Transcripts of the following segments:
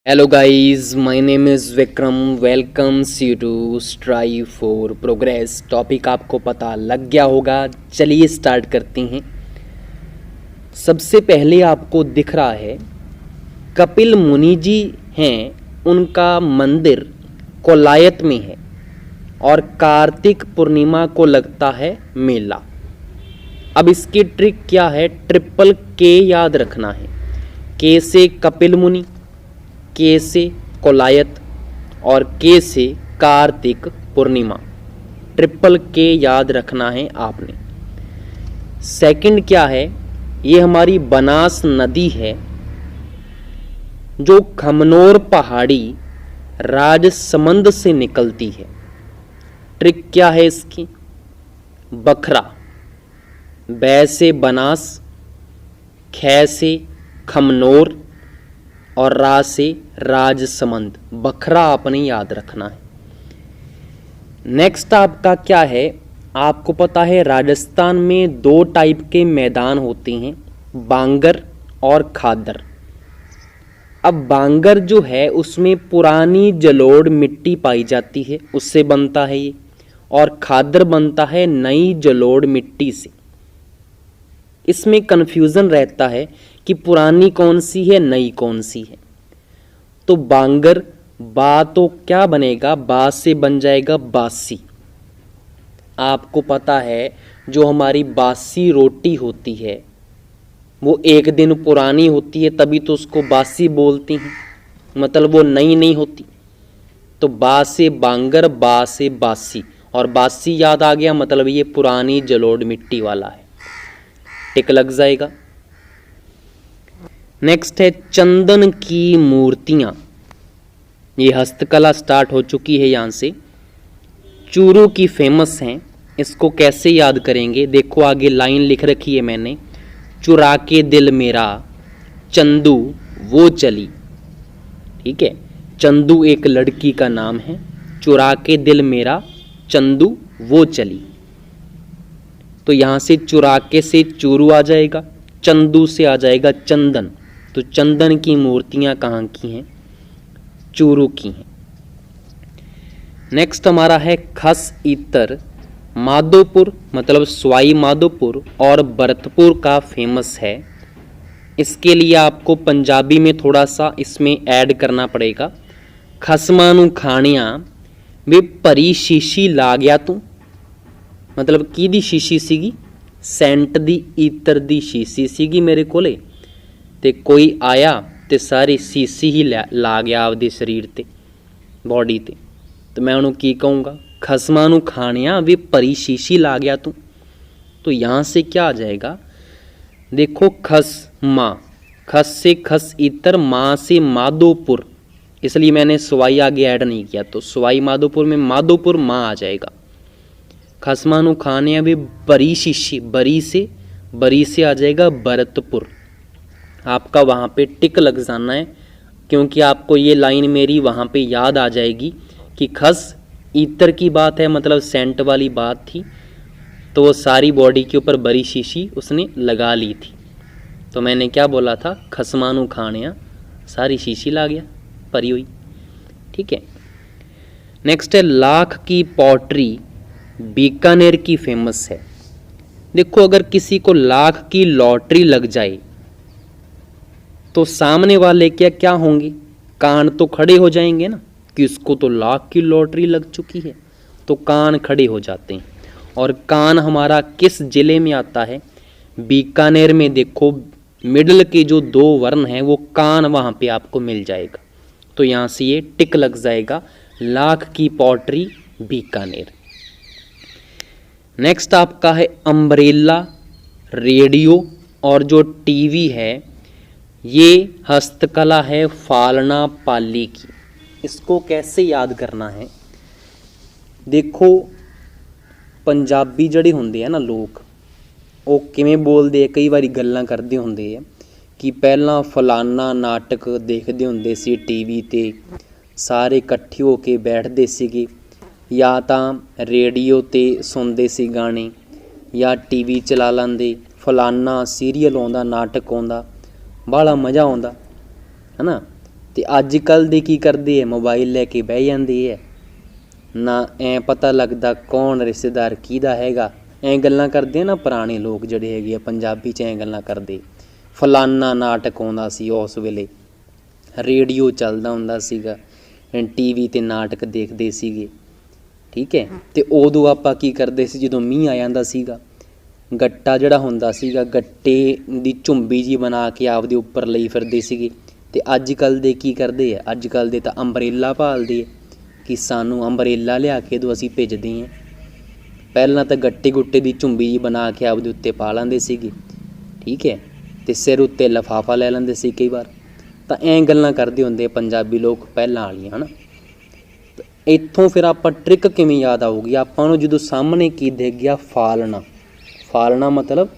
Hello guys, my name is Vikram. Welcomes you to strive for progress. Topic आपको पता लग गया होगा। चलिए स्टार्ट करते हैं। सबसे पहले आपको दिख रहा है कपिल मुनि जी हैं, उनका मंदिर कोलायत में है और कार्तिक पूर्णिमा को लगता है मेला। अब इसकी ट्रिक क्या है? ट्रिपल के याद रखना है। के से कपिल मुनि, के से कोलायत और के से कार्तिक पूर्णिमा। ट्रिपल के याद रखना है आपने। सेकंड क्या है? ये हमारी बनास नदी है जो खमनोर पहाड़ी राजसमंद से निकलती है। ट्रिक क्या है इसकी? बखरा। बै से बनास, ख से खमनोर और रा से राजसमंद। बखरा आपने याद रखना है। नेक्स्ट आपका क्या है? आपको पता है राजस्थान में दो टाइप के मैदान होते हैं, बांगर और खादर। अब बांगर जो है उसमें पुरानी जलोढ़ मिट्टी पाई जाती है, उससे बनता है ये। और खादर बनता है नई जलोढ़ मिट्टी से। इसमें कन्फ्यूज़न रहता है कि पुरानी कौन सी है, नई कौन सी है। तो बांगर बा तो क्या बनेगा? बा से बन जाएगा बासी। आपको पता है जो हमारी बासी रोटी होती है वो एक दिन पुरानी होती है, तभी तो उसको बासी बोलते हैं, मतलब वो नई नहीं होती। तो बा से बांगर, बा से बासी, और बासी याद आ गया, मतलब ये पुरानी जलोढ़ मिट्टी वाला है। टिक लग जाएगा। नेक्स्ट है चंदन की मूर्तियाँ। ये हस्तकला स्टार्ट हो चुकी है यहाँ से। चूरू की फेमस हैं। इसको कैसे याद करेंगे? देखो आगे लाइन लिख रखी है मैंने, चुरा के दिल मेरा चंदू वो चली। ठीक है, चंदू एक लड़की का नाम है। चुरा के दिल मेरा चंदू वो चली। तो यहाँ से चुरा के से चूरू आ जाएगा, चंदू से आ जाएगा चंदन। तो चंदन की मूर्तियाँ कहाँ की हैं? चूरू की हैं। नेक्स्ट हमारा है खस इतर। माधोपुर मतलब सवाई माधोपुर और भरतपुर का फेमस है। इसके लिए आपको पंजाबी में थोड़ा सा इसमें ऐड करना पड़ेगा। खसमां नूं खाणियां वे भरी शीशी ला गया तू। मतलब किहदी शीशी सीगी? सेंट दी, ईतर दी शीशी सीगी मेरे कोले, ते कोई आया ते सारी शीशी ही ला गया आपदे शरीर ते, बॉडी ते। तो मैं उन्होंने की कहूँगा? खसमां नूं खाणियां वे भरी शीशी ला गया तू। तो यहाँ से क्या आ जाएगा? देखो खस माँ, खस से खस इतर, माँ से माधोपुर, इसलिए मैंने सवाई आगे ऐड नहीं किया। तो सवाई माधोपुर में माधोपुर माँ आ जाएगा। खसमां नूं खाणियां वे भरी शीशी, बरी से आ जाएगा भरतपुर। आपका वहाँ पे टिक लग जाना है, क्योंकि आपको ये लाइन मेरी वहाँ पे याद आ जाएगी कि खस ईतर की बात है, मतलब सेंट वाली बात थी। तो वो सारी बॉडी के ऊपर बड़ी शीशी उसने लगा ली थी। तो मैंने क्या बोला था? खसमां नूं खाणियां सारी शीशी ला गया, भरी हुई। ठीक है। नेक्स्ट है लाख की पॉटरी। बीकानेर की फेमस है। देखो अगर किसी को लाख की लॉटरी लग जाए तो सामने वाले क्या होंगे? कान तो खड़े हो जाएंगे ना, कि उसको तो लाख की लॉटरी लग चुकी है। तो कान खड़े हो जाते हैं। और कान हमारा किस जिले में आता है? बीकानेर में। देखो मिडल के जो दो वर्ण हैं वो कान वहाँ पे आपको मिल जाएगा। तो यहाँ से ये टिक लग जाएगा, लाख की पॉटरी बीकानेर। नेक्स्ट आपका है अम्ब्रेला, रेडियो और जो टीवी है, ये हस्तकला है फालना पाली की। इसको कैसे याद करना है? देखो पंजाबी जड़े होंगे है ना लोग, वो किमें बोलते, कई बार गल्लां करते होंगे है कि पहला फलाना नाटक देखते होंगे सी टीवी ते, सारे इकट्ठे होके बैठते सीगे, या तो रेडियो ते सुनते सी गाने, या टीवी चला लेंदे, फलाना सीरीयल आउंदा, नाटक आउंदा, बड़ा मज़ा आउंदा है ना। ਤੇ ਅੱਜ ਕੱਲ੍ਹ ਦੇ ਕੀ ਕਰਦੇ ਆ, ਮੋਬਾਈਲ ਲੈ ਕੇ ਬਹਿ ਜਾਂਦੇ ਆ, ਨਾ ਐ ਪਤਾ ਲੱਗਦਾ ਕੌਣ ਰਿਸ਼ਤੇਦਾਰ ਕਿਹਦਾ ਹੈਗਾ। ਐਂ ਗੱਲਾਂ ਕਰਦੇ ਆ ਨਾ ਪੁਰਾਣੇ ਲੋਕ ਜਿਹੜੇ ਹੈਗੇ ਆ ਪੰਜਾਬੀ 'ਚ, ਐਂ ਗੱਲਾਂ ਕਰਦੇ ਫਲਾਨਾ ਨਾਟਕ ਆਉਂਦਾ ਸੀ ਉਸ ਵੇਲੇ, ਰੇਡੀਓ ਚੱਲਦਾ ਹੁੰਦਾ ਸੀਗਾ, TV 'ਤੇ ਨਾਟਕ ਦੇਖਦੇ ਸੀਗੇ, ਠੀਕ ਹੈ। ਅਤੇ ਉਦੋਂ ਆਪਾਂ ਕੀ ਕਰਦੇ ਸੀ, ਜਦੋਂ ਮੀਂਹ ਆ ਜਾਂਦਾ ਸੀਗਾ, ਗੱਟਾ ਜਿਹੜਾ ਹੁੰਦਾ ਸੀਗਾ, ਗੱਟੇ ਦੀ ਝੁੰਬੀ ਜੀ ਬਣਾ ਕੇ ਆਪਦੇ ਉੱਪਰ ਲਈ ਫਿਰਦੇ ਸੀਗੇ। ਅਤੇ ਅੱਜ ਕੱਲ੍ਹ ਦੇ ਕੀ ਕਰਦੇ ਆ, ਅੱਜ ਕੱਲ੍ਹ ਦੇ ਤਾਂ ਅੰਬਰੇਲਾ ਭਾਲਦੇ ਆ ਕਿ ਸਾਨੂੰ ਅੰਬਰੇਲਾ ਲਿਆ ਕੇ ਦਿਓ, ਅਸੀਂ ਭਿੱਜਦੇ ਹਾਂ। ਪਹਿਲਾਂ ਤਾਂ ਗੱਟੇ ਗੁੱਟੇ ਦੀ ਝੁੰਬੀ ਜੀ ਬਣਾ ਕੇ ਆਪਦੇ ਉੱਤੇ ਪਾ ਲੈਂਦੇ ਸੀਗੇ, ਠੀਕ ਹੈ, ਅਤੇ ਸਿਰ ਉੱਤੇ ਲਿਫਾਫਾ ਲੈ ਲੈਂਦੇ ਸੀ ਕਈ ਵਾਰ। ਤਾਂ ਐਂ ਗੱਲਾਂ ਕਰਦੇ ਹੁੰਦੇ ਪੰਜਾਬੀ ਲੋਕ ਪਹਿਲਾਂ ਵਾਲੀਆਂ, ਹੈ ਨਾ। ਇੱਥੋਂ ਫਿਰ ਆਪਾਂ ਟ੍ਰਿਕ ਕਿਵੇਂ ਯਾਦ ਆਊਗੀ ਆਪਾਂ ਨੂੰ, ਜਦੋਂ ਸਾਹਮਣੇ ਕੀ ਦਿਖ ਗਿਆ, ਫਾਲਣਾ। ਫਾਲਣਾ ਮਤਲਬ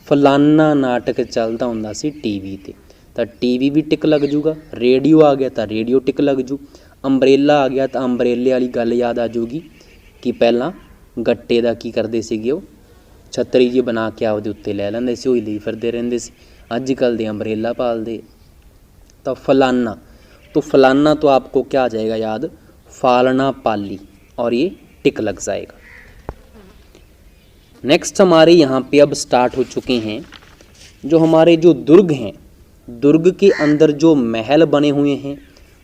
ਫਲਾਨਾ ਨਾਟਕ ਚੱਲਦਾ ਹੁੰਦਾ ਸੀ TV 'ਤੇ, ਤਾਂ TV ਵੀ ਟਿਕ ਲੱਗ ਜੂਗਾ। ਰੇਡੀਓ ਆ ਗਿਆ ਤਾਂ ਰੇਡੀਓ ਟਿਕ ਲੱਗ ਜੂ। ਅੰਬਰੇਲਾ ਆ ਗਿਆ ਤਾਂ ਅੰਬਰੇਲੇ ਵਾਲੀ ਗੱਲ ਯਾਦ ਆ ਜੂਗੀ ਕਿ ਪਹਿਲਾਂ ਗੱਟੇ ਦਾ ਕੀ ਕਰਦੇ ਸੀਗੇ, ਉਹ ਛਤਰੀ ਜੀ ਬਣਾ ਕੇ ਆਪਦੇ ਉੱਤੇ ਲੈ ਲੈਂਦੇ ਸੀ, ਉਹੀ ਲਈ ਫਿਰਦੇ ਰਹਿੰਦੇ ਸੀ। ਅੱਜ ਕੱਲ੍ਹ ਦੇ ਅੰਬਰੇਲਾ ਪਾਲਦੇ। तो फलाना, तो फलाना तो आपको क्या आ जाएगा याद, फालना पाली, और ये टिक लग जाएगा। नेक्स्ट हमारे यहाँ पे अब स्टार्ट हो चुके हैं जो हमारे जो दुर्ग हैं, दुर्ग के अंदर जो महल बने हुए हैं,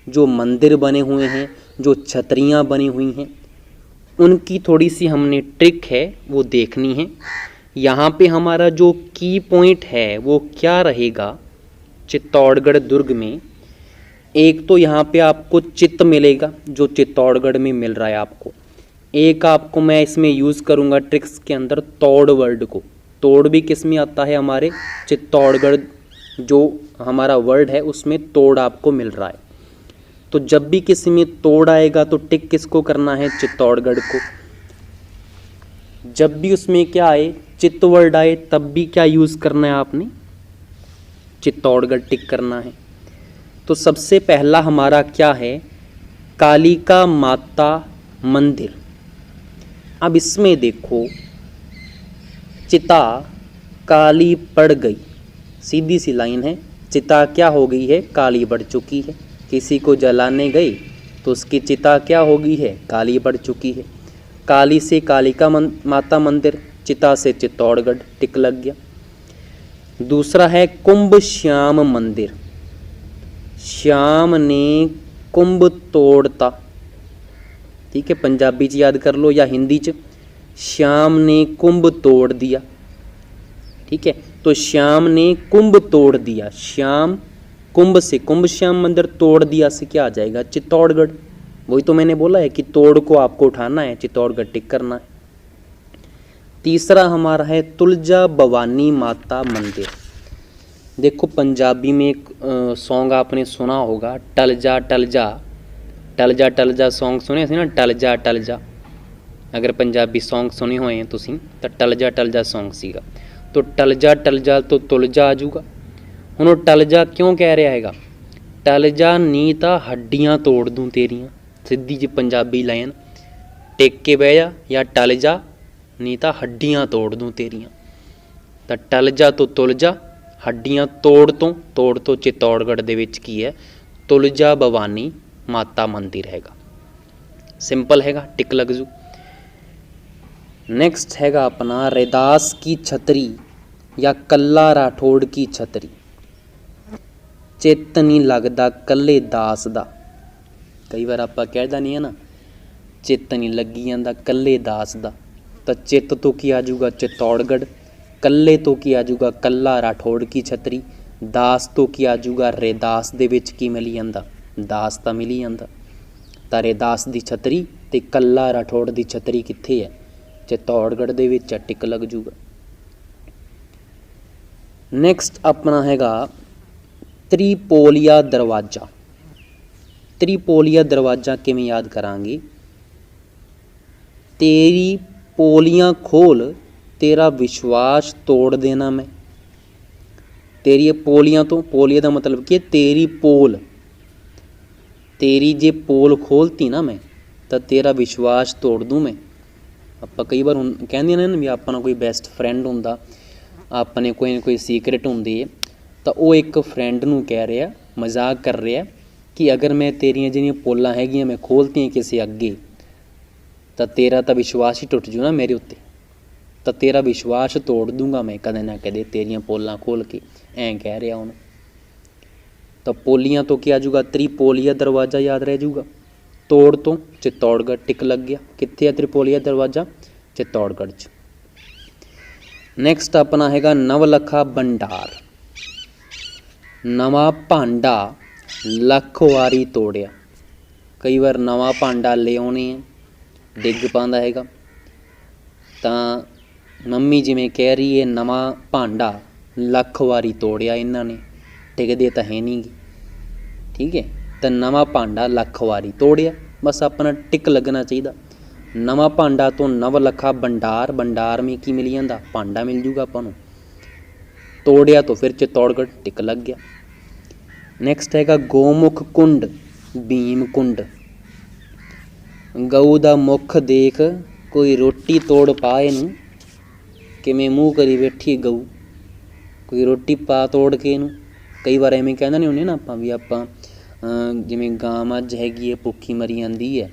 जो मंदिर बने हुए हैं, जो छतरियाँ बनी हुई हैं, उनकी थोड़ी सी हमने ट्रिक है वो देखनी है। यहाँ पे हमारा जो की पॉइंट है वो क्या रहेगा, चित्तौड़गढ़ दुर्ग में एक तो यहाँ पे आपको चित्त मिलेगा जो चित्तौड़गढ़ में मिल रहा है आपको। एक आपको मैं इसमें यूज़ करूँगा ट्रिक्स के अंदर तोड़ वर्ड को। तोड़ भी किस में आता है, हमारे चित्तौड़गढ़ जो हमारा वर्ड है उसमें तोड़ आपको मिल रहा है। तो जब भी किसी में तोड़ आएगा तो टिक किसको करना है, चित्तौड़गढ़ को। जब भी उसमें क्या आए, चित्त वर्ड आए, तब भी क्या यूज़ करना है आपने, चित्तौड़गढ़ टिक करना है। तो सबसे पहला हमारा क्या है, कालिका माता मंदिर। अब इसमें देखो, चिता काली पड़ गई, सीधी सी लाइन है। चिता क्या हो गई है, काली पड़ चुकी है। किसी को जलाने गई तो उसकी चिता क्या हो गई है, काली पड़ चुकी है। काली से कालिका माता मंदिर, चिता से चित्तौड़गढ़, टिक लग गया। दूसरा है कुंभ श्याम मंदिर। श्याम ने कुंभ तोड़ता, ठीक है, पंजाबी च याद कर लो या हिंदी च, श्याम ने कुंभ तोड़ दिया, ठीक है। तो श्याम ने कुंभ तोड़ दिया, श्याम कुंभ से कुंभ श्याम मंदिर, तोड़ दिया से क्या आ जाएगा, चित्तौड़गढ़। वही तो मैंने बोला है कि तोड़ को आपको उठाना है, चित्तौड़गढ़ टिक करना है। तीसरा हमारा है तुलजा भवानी माता मंदिर। देखो पंजाबी में एक सॉन्ग आपने सुना होगा, टल जा टल जा, टल जा टल जा सॉन्ग सुने थे ना, टल जा। अगर पंजाबी सॉन्ग सुने हुए हैं तुसीं तो टल जा सॉन्ग सीगा। तो टल जा तो तुलजा आ जूगा। हुण टल जा क्यों कह रहा हैगा, टल जा नी तां हड्डियां तोड़ दूँ तेरियां, सीधी जी पंजाबी लाइन, टेक के बह जा या टल जा नी तां हड्डियां तोड़ दूँ तेरियां। तो टल जा तो तुल जा, हड्डियां तोड़ तो चित्तौड़गढ़ दे विच की है, तुलजा भवानी माता मंदिर हैगा। सिंपल हैगा, टिक लग जू। नेक्स्ट हैगा अपना रैदास की छतरी या कल्ला राठौड़ की छतरी। चित्त नहीं लगदा कल्ले दास दा। कई बार आप कहदा नहीं है ना, चित्त नहीं लगी जांदा कल्ले दास दा। तो चित्त तो की आ जूगा चित्तौड़गढ़, कल्ले तो की आ जूगा कल्ला राठौड़ की छतरी, दास तो की आ जूगा रैदास दे विच की मिली जांदा, दास तां मिली जांदा। तां रैदास दी छतरी ते कल्ला राठौड़ दी छतरी कित्थे है, चित्तौड़गढ़ दे विच, टिक लग जूगा। नेक्स्ट अपना हैगा त्रिपोलिया दरवाजा। त्रिपोलिया दरवाजा किवें याद करांगे, तेरी पोलियां खोल तेरा विश्वास तोड़ देना मैं। तेरी पोलियां, तो पोलिया का मतलब कि तेरी पोल, तेरी जे पोल खोलती ना मैं तो तेरा विश्वास तोड़ दूँ मैं। आप कई बार कहते हैं ना भी अपना कोई बेस्ट फ्रेंड होंदा, अपने कोई ना कोई सीक्रेट होंदी है, तो वो एक फ्रेंड नूं कह रहा, मजाक कर रहा कि अगर मैं तेरियां ਜਿਹੜੀਆਂ ਪੋਲਾਂ ਹੈਗੀਆਂ मैं ਖੋਲਤੀਆਂ ਕਿਸੇ ਅੱਗੇ ਤਾਂ ਤੇਰਾ ਤਾਂ ਵਿਸ਼ਵਾਸ ਹੀ ਟੁੱਟ ਜੂ ਨਾ ਮੇਰੇ ਉੱਤੇ, ਤਾਂ ਤੇਰਾ ਵਿਸ਼ਵਾਸ ਤੋੜ ਦੂੰਗਾ ਮੈਂ ਕਦੇ ਨਾ ਕਦੇ ਤੇਰੀਆਂ ਪੋਲਾਂ ਖੋਲ ਕੇ, ਐਂ ਕਹਿ ਰਿਹਾ ਉਹਨੂੰ। ਤਾਂ ਪੋਲੀਆਂ ਤੋਂ ਕੀ ਆ ਜੂਗਾ, ਤ੍ਰਿਪੋਲੀਆ ਦਰਵਾਜ਼ਾ ਯਾਦ ਰਹਿ ਜੂਗਾ। ਤੋੜ ਤੋਂ ਚਿੱਤੌੜਗੜ੍ਹ ਟਿਕ ਲੱਗ ਗਿਆ। ਕਿੱਥੇ ਆ ਤ੍ਰਿਪੋਲੀਆ ਦਰਵਾਜ਼ਾ? ਚਿੱਤੌੜਗੜ੍ਹ 'ਚ। ਨੈਕਸਟ ਆਪਣਾ ਹੈਗਾ ਨਵਲਖਾ ਭੰਡਾਰ। ਨਵਾਂ ਭਾਂਡਾ ਲੱਖ ਵਾਰੀ ਤੋੜਿਆ। ਕਈ ਵਾਰ ਨਵਾਂ ਭਾਂਡਾ ਲੈ ਆਉਣੇ ਆ, ਡਿੱਗ ਪਾਉਂਦਾ ਹੈਗਾ, ਤਾਂ ਮੰਮੀ ਜਿਵੇਂ ਕਹਿ ਰਹੀ ਹੈ ਨਵਾਂ ਭਾਂਡਾ ਲੱਖ ਵਾਰੀ ਤੋੜਿਆ ਇਹਨਾਂ ਨੇ, ਟਿਕਦੇ ਤਾਂ ਹੈ ਨਹੀਂ ਗੇ, ਠੀਕ ਹੈ। ਤਾਂ ਨਵਾਂ ਭਾਂਡਾ ਲੱਖ ਵਾਰੀ ਤੋੜਿਆ, ਬਸ ਆਪਣਾ ਟਿਕ ਲੱਗਣਾ ਚਾਹੀਦਾ। ਨਵਾਂ ਭਾਂਡਾ ਤੋਂ ਨਵਲਖਾ ਭੰਡਾਰ, ਭੰਡਾਰ में ਕੀ ਮਿਲ ਜਾਂਦਾ? ਭਾਂਡਾ ਮਿਲ ਜੂਗਾ ਆਪਾਂ ਨੂੰ। ਤੋੜਿਆ ਤੋਂ ਫਿਰ ਚਿੱਤੌੜਗੜ੍ਹ ਟਿਕ ਲੱਗ ਗਿਆ। ਨੈਕਸਟ ਹੈਗਾ ਗੋਮੁਖ ਕੁੰਡ, ਭੀਮ ਕੁੰਡ। ਗਊ ਦਾ ਮੁੱਖ ਦੇਖ ਕੋਈ ਰੋਟੀ ਤੋੜ ਪਾ ਇਹਨੂੰ, ਕਿਵੇਂ ਮੂੰਹ ਕਰੀ ਬੈਠੀ ਗਊ, ਕੋਈ ਰੋਟੀ ਪਾ ਤੋੜ ਕੇ ਇਹਨੂੰ। ਕਈ ਵਾਰ ਐਵੇਂ ਕਹਿੰਦਾ ਨਹੀਂ ਹੁੰਦੇ ਨਾ ਆਪਾਂ ਵੀ ਆਪਾਂ ਜਿਵੇਂ ਗਾਂ ਮੱਝ ਹੈਗੀ ਹੈ ਭੁੱਖੀ ਮਰੀ ਜਾਂਦੀ ਹੈ,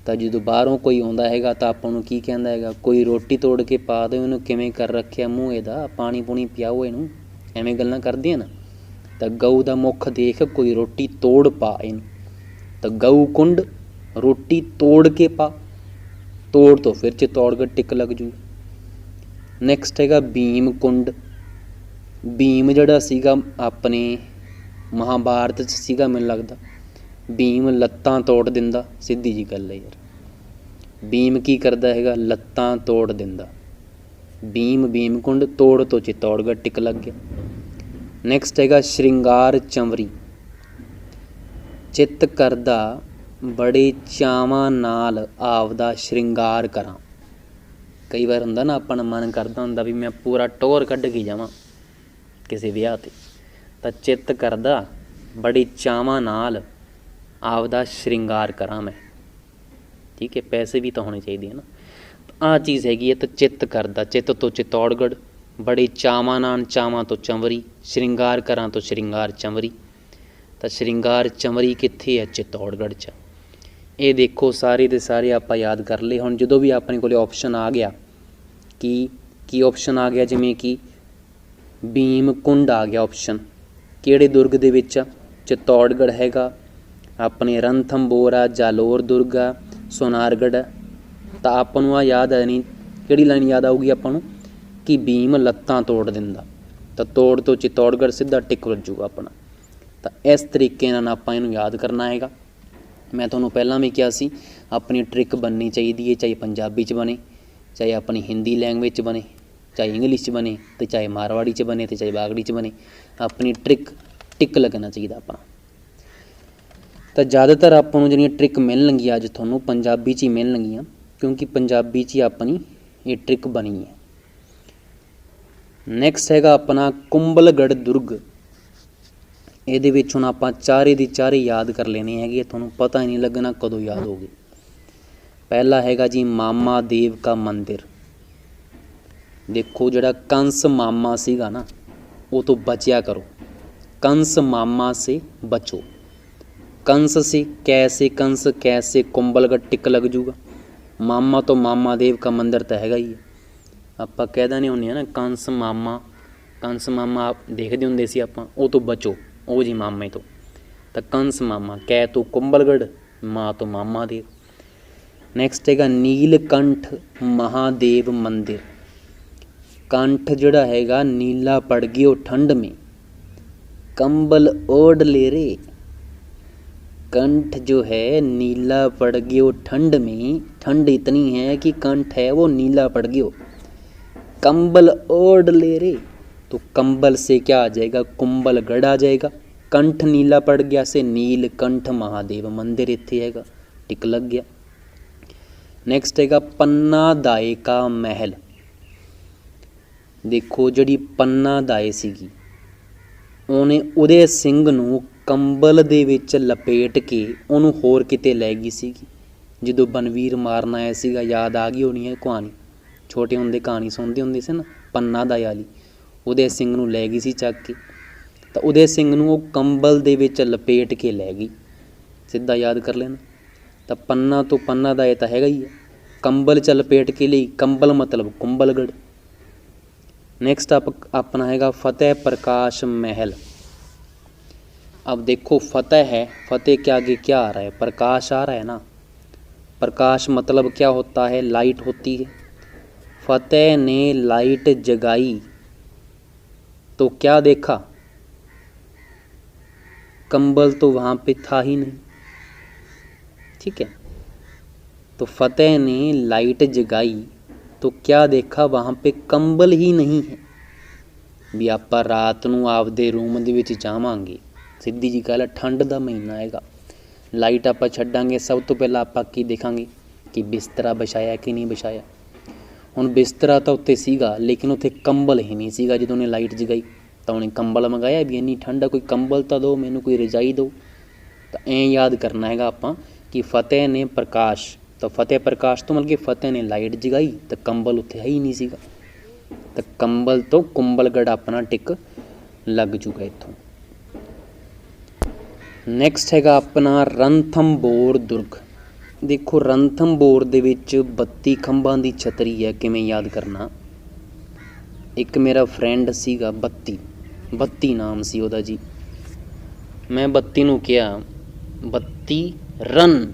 ਤਾਂ ਜਦੋਂ ਬਾਹਰੋਂ ਕੋਈ ਆਉਂਦਾ ਹੈਗਾ ਤਾਂ ਆਪਾਂ ਨੂੰ ਕੀ ਕਹਿੰਦਾ ਹੈਗਾ, ਕੋਈ ਰੋਟੀ ਤੋੜ ਕੇ ਪਾ ਦਿਓ ਇਹਨੂੰ, ਕਿਵੇਂ ਕਰ ਰੱਖਿਆ ਮੂੰਹ ਇਹਦਾ, ਪਾਣੀ ਪੂਣੀ ਪਿਆਓ ਇਹਨੂੰ, ਐਵੇਂ ਗੱਲਾਂ ਕਰਦੇ ਆ ਨਾ। ਤਾਂ ਗਊ ਦਾ ਮੁੱਖ ਦੇਖ ਕੋਈ ਰੋਟੀ ਤੋੜ ਪਾ ਇਹਨੂੰ, ਤਾਂ ਗਊ ਕੁੰਡ ਰੋਟੀ ਤੋੜ ਕੇ ਪਾ, ਤੋੜ ਤੋਂ ਫਿਰ ਚਿੱਤੌੜਗੜ੍ਹ ਟਿਕ ਲੱਗ ਜੂ। ਨੈਕਸਟ ਹੈਗਾ ਭੀਮ ਕੁੰਡ। ਭੀਮ ਜਿਹੜਾ ਸੀਗਾ ਆਪਣੇ ਮਹਾਭਾਰਤ 'ਚ ਸੀਗਾ ਮੈਨੂੰ ਲੱਗਦਾ, ਭੀਮ ਲੱਤਾਂ ਤੋੜ ਦਿੰਦਾ, ਸਿੱਧੀ ਜੀ ਗੱਲ ਹੈ ਯਾਰ। ਭੀਮ ਕੀ ਕਰਦਾ ਹੈਗਾ? ਲੱਤਾਂ ਤੋੜ ਦਿੰਦਾ। ਭੀਮ ਕੁੰਡ, ਤੋੜ ਤੋਂ ਚਿੱਤੌੜਗੜ੍ਹ ਟਿਕ ਲੱਗ ਗਿਆ। ਨੈਕਸਟ ਹੈਗਾ ਸ਼ਿੰਗਾਰ ਚੰਵਰੀ। ਚਿੱਤ ਕਰਦਾ ਬੜੇ ਚਾਵਾਂ ਨਾਲ ਆਪਦਾ ਸ਼ਿੰਗਾਰ ਕਰਾਂ। ਕਈ ਵਾਰ ਹੁੰਦਾ ਨਾ ਆਪਣਾ ਮਨ ਕਰਦਾ ਹੁੰਦਾ ਵੀ ਮੈਂ ਪੂਰਾ ਟੌਰ ਕੱਢ ਕੇ ਜਾਵਾਂ ਕਿਸੇ ਵਿਆਹ 'ਤੇ, ਤਾਂ ਚਿੱਤ ਕਰਦਾ ਬੜੇ ਚਾਵਾਂ ਨਾਲ ਆਪਦਾ ਸ਼ਿੰਗਾਰ ਕਰਾਂ ਮੈਂ, ਠੀਕ ਹੈ। ਪੈਸੇ ਵੀ ਤਾਂ ਹੋਣੇ ਚਾਹੀਦੇ ਹਨ, ਆਹ ਚੀਜ਼ ਹੈਗੀ ਹੈ। ਤਾਂ ਚਿੱਤ ਕਰਦਾ, ਚਿੱਤ ਤੋਂ ਚਿੱਤੌੜਗੜ੍ਹ, ਬੜੇ ਚਾਵਾਂ ਨਾਲ, ਚਾਵਾਂ ਤੋਂ ਚੰਵਰੀ, ਸ਼ਿੰਗਾਰ ਕਰਾਂ ਤੋਂ ਸ਼ਿੰਗਾਰ ਚੰਵਰੀ। ਤਾਂ ਸ਼ਿੰਗਾਰ ਚੰਵਰੀ ਕਿੱਥੇ ਹੈ? ਚਿੱਤੌੜਗੜ੍ਹ 'ਚ। ਇਹ ਦੇਖੋ ਸਾਰੇ ਦੇ ਸਾਰੇ ਆਪਾਂ ਯਾਦ ਕਰ ਲਏ। ਹੁਣ ਜਦੋਂ ਵੀ ਆਪਣੇ ਕੋਲ ਆਪਸ਼ਨ ਆ ਗਿਆ, ਕੀ ਆਪਸ਼ਨ ਆ ਗਿਆ, ਜਿਵੇਂ ਕਿ ਭੀਮ ਕੁੰਡ ਆ ਗਿਆ ਆਪਸ਼ਨ, ਕਿਹੜੇ ਦੁਰਗ ਦੇ ਵਿੱਚ? ਚਿੱਤੌੜਗੜ੍ਹ ਹੈਗਾ, ਆਪਣੇ ਰਣਥੰਭੋਰਾ, ਜਾਲੋਰ ਦੁਰਗ ਆ, ਸੋਨਾਰਗੜ੍ਹ। ਤਾਂ ਆਪਾਂ ਨੂੰ ਆ ਯਾਦ ਆ ਨਹੀਂ, ਕਿਹੜੀ ਲਾਈਨ ਯਾਦ ਆਊਗੀ ਆਪਾਂ ਨੂੰ ਕਿ ਭੀਮ ਲੱਤਾਂ ਤੋੜ ਦਿੰਦਾ, ਤਾਂ ਤੋੜ ਤੋਂ ਚਿੱਤੌੜਗੜ੍ਹ ਸਿੱਧਾ ਟਿਕ ਵੱਜੂਗਾ ਆਪਣਾ। ਤਾਂ ਇਸ ਤਰੀਕੇ ਨਾਲ ਆਪਾਂ ਇਹਨੂੰ ਯਾਦ ਕਰਨਾ ਹੈਗਾ। ਮੈਂ ਤੁਹਾਨੂੰ ਪਹਿਲਾਂ ਵੀ ਕਿਹਾ ਸੀ ਆਪਣੀ ਟ੍ਰਿਕ ਬਣਨੀ ਚਾਹੀਦੀ ਹੈ, ਚਾਹੇ ਪੰਜਾਬੀ 'ਚ ਬਣੇ, ਚਾਹੇ ਆਪਣੀ ਹਿੰਦੀ ਲੈਂਗੁਏਜ 'ਚ ਬਣੇ, ਚਾਹੇ ਇੰਗਲਿਸ਼ 'ਚ ਬਣੇ, ਅਤੇ ਚਾਹੇ ਮਾਰਵਾੜੀ 'ਚ ਬਣੇ, ਅਤੇ ਚਾਹੇ ਬਾਗੜੀ 'ਚ ਬਣੇ, ਆਪਣੀ ਟ੍ਰਿਕ ਟਿਕ ਲੱਗਣਾ ਚਾਹੀਦਾ ਆਪਣਾ। ਤਾਂ ਜ਼ਿਆਦਾਤਰ ਆਪਾਂ ਨੂੰ ਜਿਹੜੀਆਂ ਟ੍ਰਿਕ ਮਿਲਣਗੀਆਂ ਅੱਜ ਤੁਹਾਨੂੰ ਪੰਜਾਬੀ 'ਚ ਹੀ ਮਿਲਣਗੀਆਂ, ਕਿਉਂਕਿ ਪੰਜਾਬੀ 'ਚ ਹੀ ਆਪਣੀ ਇਹ ਟ੍ਰਿਕ ਬਣੀ ਹੈ। ਨੈਕਸਟ ਹੈਗਾ ਆਪਣਾ ਕੁੰਭਲਗੜ੍ਹ ਦੁਰਗ। ਇਹਦੇ ਵਿੱਚ ਹੁਣ ਆਪਾਂ ਚਾਰੇ ਦੀ ਚਾਰੇ ਯਾਦ ਕਰ ਲੈਣੇ ਹੈਗੇ, ਤੁਹਾਨੂੰ ਪਤਾ ਹੀ ਨਹੀਂ ਲੱਗਣਾ ਕਦੋਂ ਯਾਦ ਹੋ ਗਏ। ਪਹਿਲਾ ਹੈਗਾ ਜੀ ਮਾਮਾ ਦੇਵ ਕਾ ਮੰਦਿਰ। ਦੇਖੋ ਜਿਹੜਾ ਕੰਸ ਮਾਮਾ ਸੀਗਾ ਨਾ, ਉਹ ਤੋਂ ਬਚਿਆ ਕਰੋ। कंस मामा से बचो। कंस से कैसे कुंभलगढ़ टिक लग जूगा। मामा तो मामा देव का मंदिर तो हैगा ही है। आप कह देने होने ना कंस मामा आप देखते होंगे सी आप, वो तो बचो वो जी मामे तो कंस मामा कै तो कुंभलगढ़, माँ तो मामा देव। नैक्सट हैगा नीलकंठ महादेव मंदिर। कंठ जड़ा हैगा नीला पड़ गयो ठंड में, कंबल ओढ़ ले रे। कंठ जो है नीला पड़ गयो ठंड में, ठंड इतनी है कि कंठ है वो नीला पड़ गयो, कंबल ओढ़ ले रे। तो कंबल से क्या आ जाएगा, कुंभलगढ़ आ जाएगा। कंठ नीला पड़ गया से नीलकंठ महादेव मंदिर इत्थे हैगा, टिक लग गया। नैक्सट हैगा पन्ना दाए का महल। देखो जड़ी पन्ना दाए सीगी, ਉਹਨੇ ਉਦੇ ਸਿੰਘ ਨੂੰ ਕੰਬਲ ਦੇ ਵਿੱਚ ਲਪੇਟ ਕੇ ਉਹਨੂੰ ਹੋਰ ਕਿਤੇ ਲੈ ਗਈ ਸੀਗੀ। ਜਦੋਂ ਬਨਵੀਰ ਮਾਰਨ ਆਇਆ ਸੀਗਾ, ਯਾਦ ਆ ਗਈ ਹੋਣੀ ਹੈ ਕਹਾਣੀ, ਛੋਟੇ ਹੁੰਦੇ ਕਹਾਣੀ ਸੁਣਦੇ ਹੁੰਦੇ ਸੀ ਨਾ, ਪੰਨਾ ਦਾਈ ਵਾਲੀ। ਉਦੇ ਸਿੰਘ ਨੂੰ ਲੈ ਗਈ ਸੀ ਚੱਕ ਕੇ, ਤਾਂ ਉਦੇ ਸਿੰਘ ਨੂੰ ਉਹ ਕੰਬਲ ਦੇ ਵਿੱਚ ਲਪੇਟ ਕੇ ਲੈ ਗਈ। ਸਿੱਧਾ ਯਾਦ ਕਰ ਲੈਣਾ। ਤਾਂ ਪੰਨਾ ਤੋਂ ਪੰਨਾ ਦਾ ਇਹ ਤਾਂ ਹੈਗਾ ਹੀ ਹੈ। ਕੰਬਲ ਚ ਲਪੇਟ ਕੇ ਲਈ, ਕੰਬਲ मतलब कुंभलगढ़। नेक्स्ट अपना हैगा फतेह प्रकाश महल। अब देखो फतेह है, फतेह के आगे क्या आ रहा है, प्रकाश आ रहा है ना। प्रकाश मतलब क्या होता है, लाइट होती है। फतेह ने लाइट जगाई तो क्या देखा, कंबल तो वहाँ पे था ही नहीं। ठीक है, तो फतेह ने लाइट जगाई तो क्या देखा, वहाँ पे कंबल ही नहीं है। भी ਆਪਾਂ ਰਾਤ ਨੂੰ ਆਪਦੇ ਰੂਮ ਦੇ ਵਿੱਚ ਜਾਵਾਂਗੇ, ਸਿੱਧੀ ਜੀ ਗੱਲ, ਠੰਡ ਦਾ ਮਹੀਨਾ ਹੈਗਾ, ਲਾਈਟ ਆਪਾਂ ਛੱਡਾਂਗੇ, ਸਭ ਤੋਂ ਪਹਿਲਾਂ ਆਪਾਂ ਕੀ ਦੇਖਾਂਗੇ ਕਿ ਬਿਸਤਰਾ ਵਿਛਾਇਆ ਕਿ ਨਹੀਂ ਵਿਛਾਇਆ। ਹੁਣ ਬਿਸਤਰਾ ਤਾਂ ਉੱਤੇ ਸੀਗਾ ਲੇਕਿਨ ਉੱਥੇ ਕੰਬਲ ਹੀ ਨਹੀਂ ਸੀਗਾ। ਜਦੋਂ ਉਹਨੇ ਲਾਈਟ ਜਗਾਈ ਤਾਂ ਉਹਨੇ ਕੰਬਲ ਮੰਗਾਇਆ ਵੀ ਇੰਨੀ ਠੰਡ ਆ, ਕੋਈ ਕੰਬਲ ਤਾਂ ਦਿਓ ਮੈਨੂੰ, ਕੋਈ ਰਜਾਈ ਦਿਓ। ਤਾਂ ਐਂ ਯਾਦ ਕਰਨਾ ਹੈਗਾ ਆਪਾਂ ਕਿ ਫਤਿਹ ਨੇ ਪ੍ਰਕਾਸ਼, ਤਾਂ ਫਤਿਹ ਪ੍ਰਕਾਸ਼ ਤੋਂ ਮਤਲਬ ਕਿ ਫਤਿਹ ਨੇ ਲਾਈਟ ਜਗਾਈ ਤਾਂ ਕੰਬਲ ਉੱਥੇ ਹੈ ਹੀ ਨਹੀਂ ਸੀਗਾ। ਤਾਂ ਕੰਬਲ ਤੋਂ ਕੁੰਭਲਗੜ੍ਹ ਆਪਣਾ ਟਿਕ ਲੱਗ ਜੂਗਾ ਇੱਥੋਂ। ਨੈਕਸਟ ਹੈਗਾ ਆਪਣਾ ਰਣਥੰਭੌਰ ਦੁਰਗ। ਦੇਖੋ ਰਣਥੰਭੌਰ ਦੇ ਵਿੱਚ 32 ਖੰਭਾਂ ਦੀ ਛਤਰੀ ਹੈ। ਕਿਵੇਂ ਯਾਦ ਕਰਨਾ, ਇੱਕ ਮੇਰਾ ਫਰੈਂਡ ਸੀਗਾ 32 ਨਾਮ ਸੀ ਉਹਦਾ ਜੀ। ਮੈਂ 32 ਨੂੰ ਕਿਹਾ 32 ਰਨ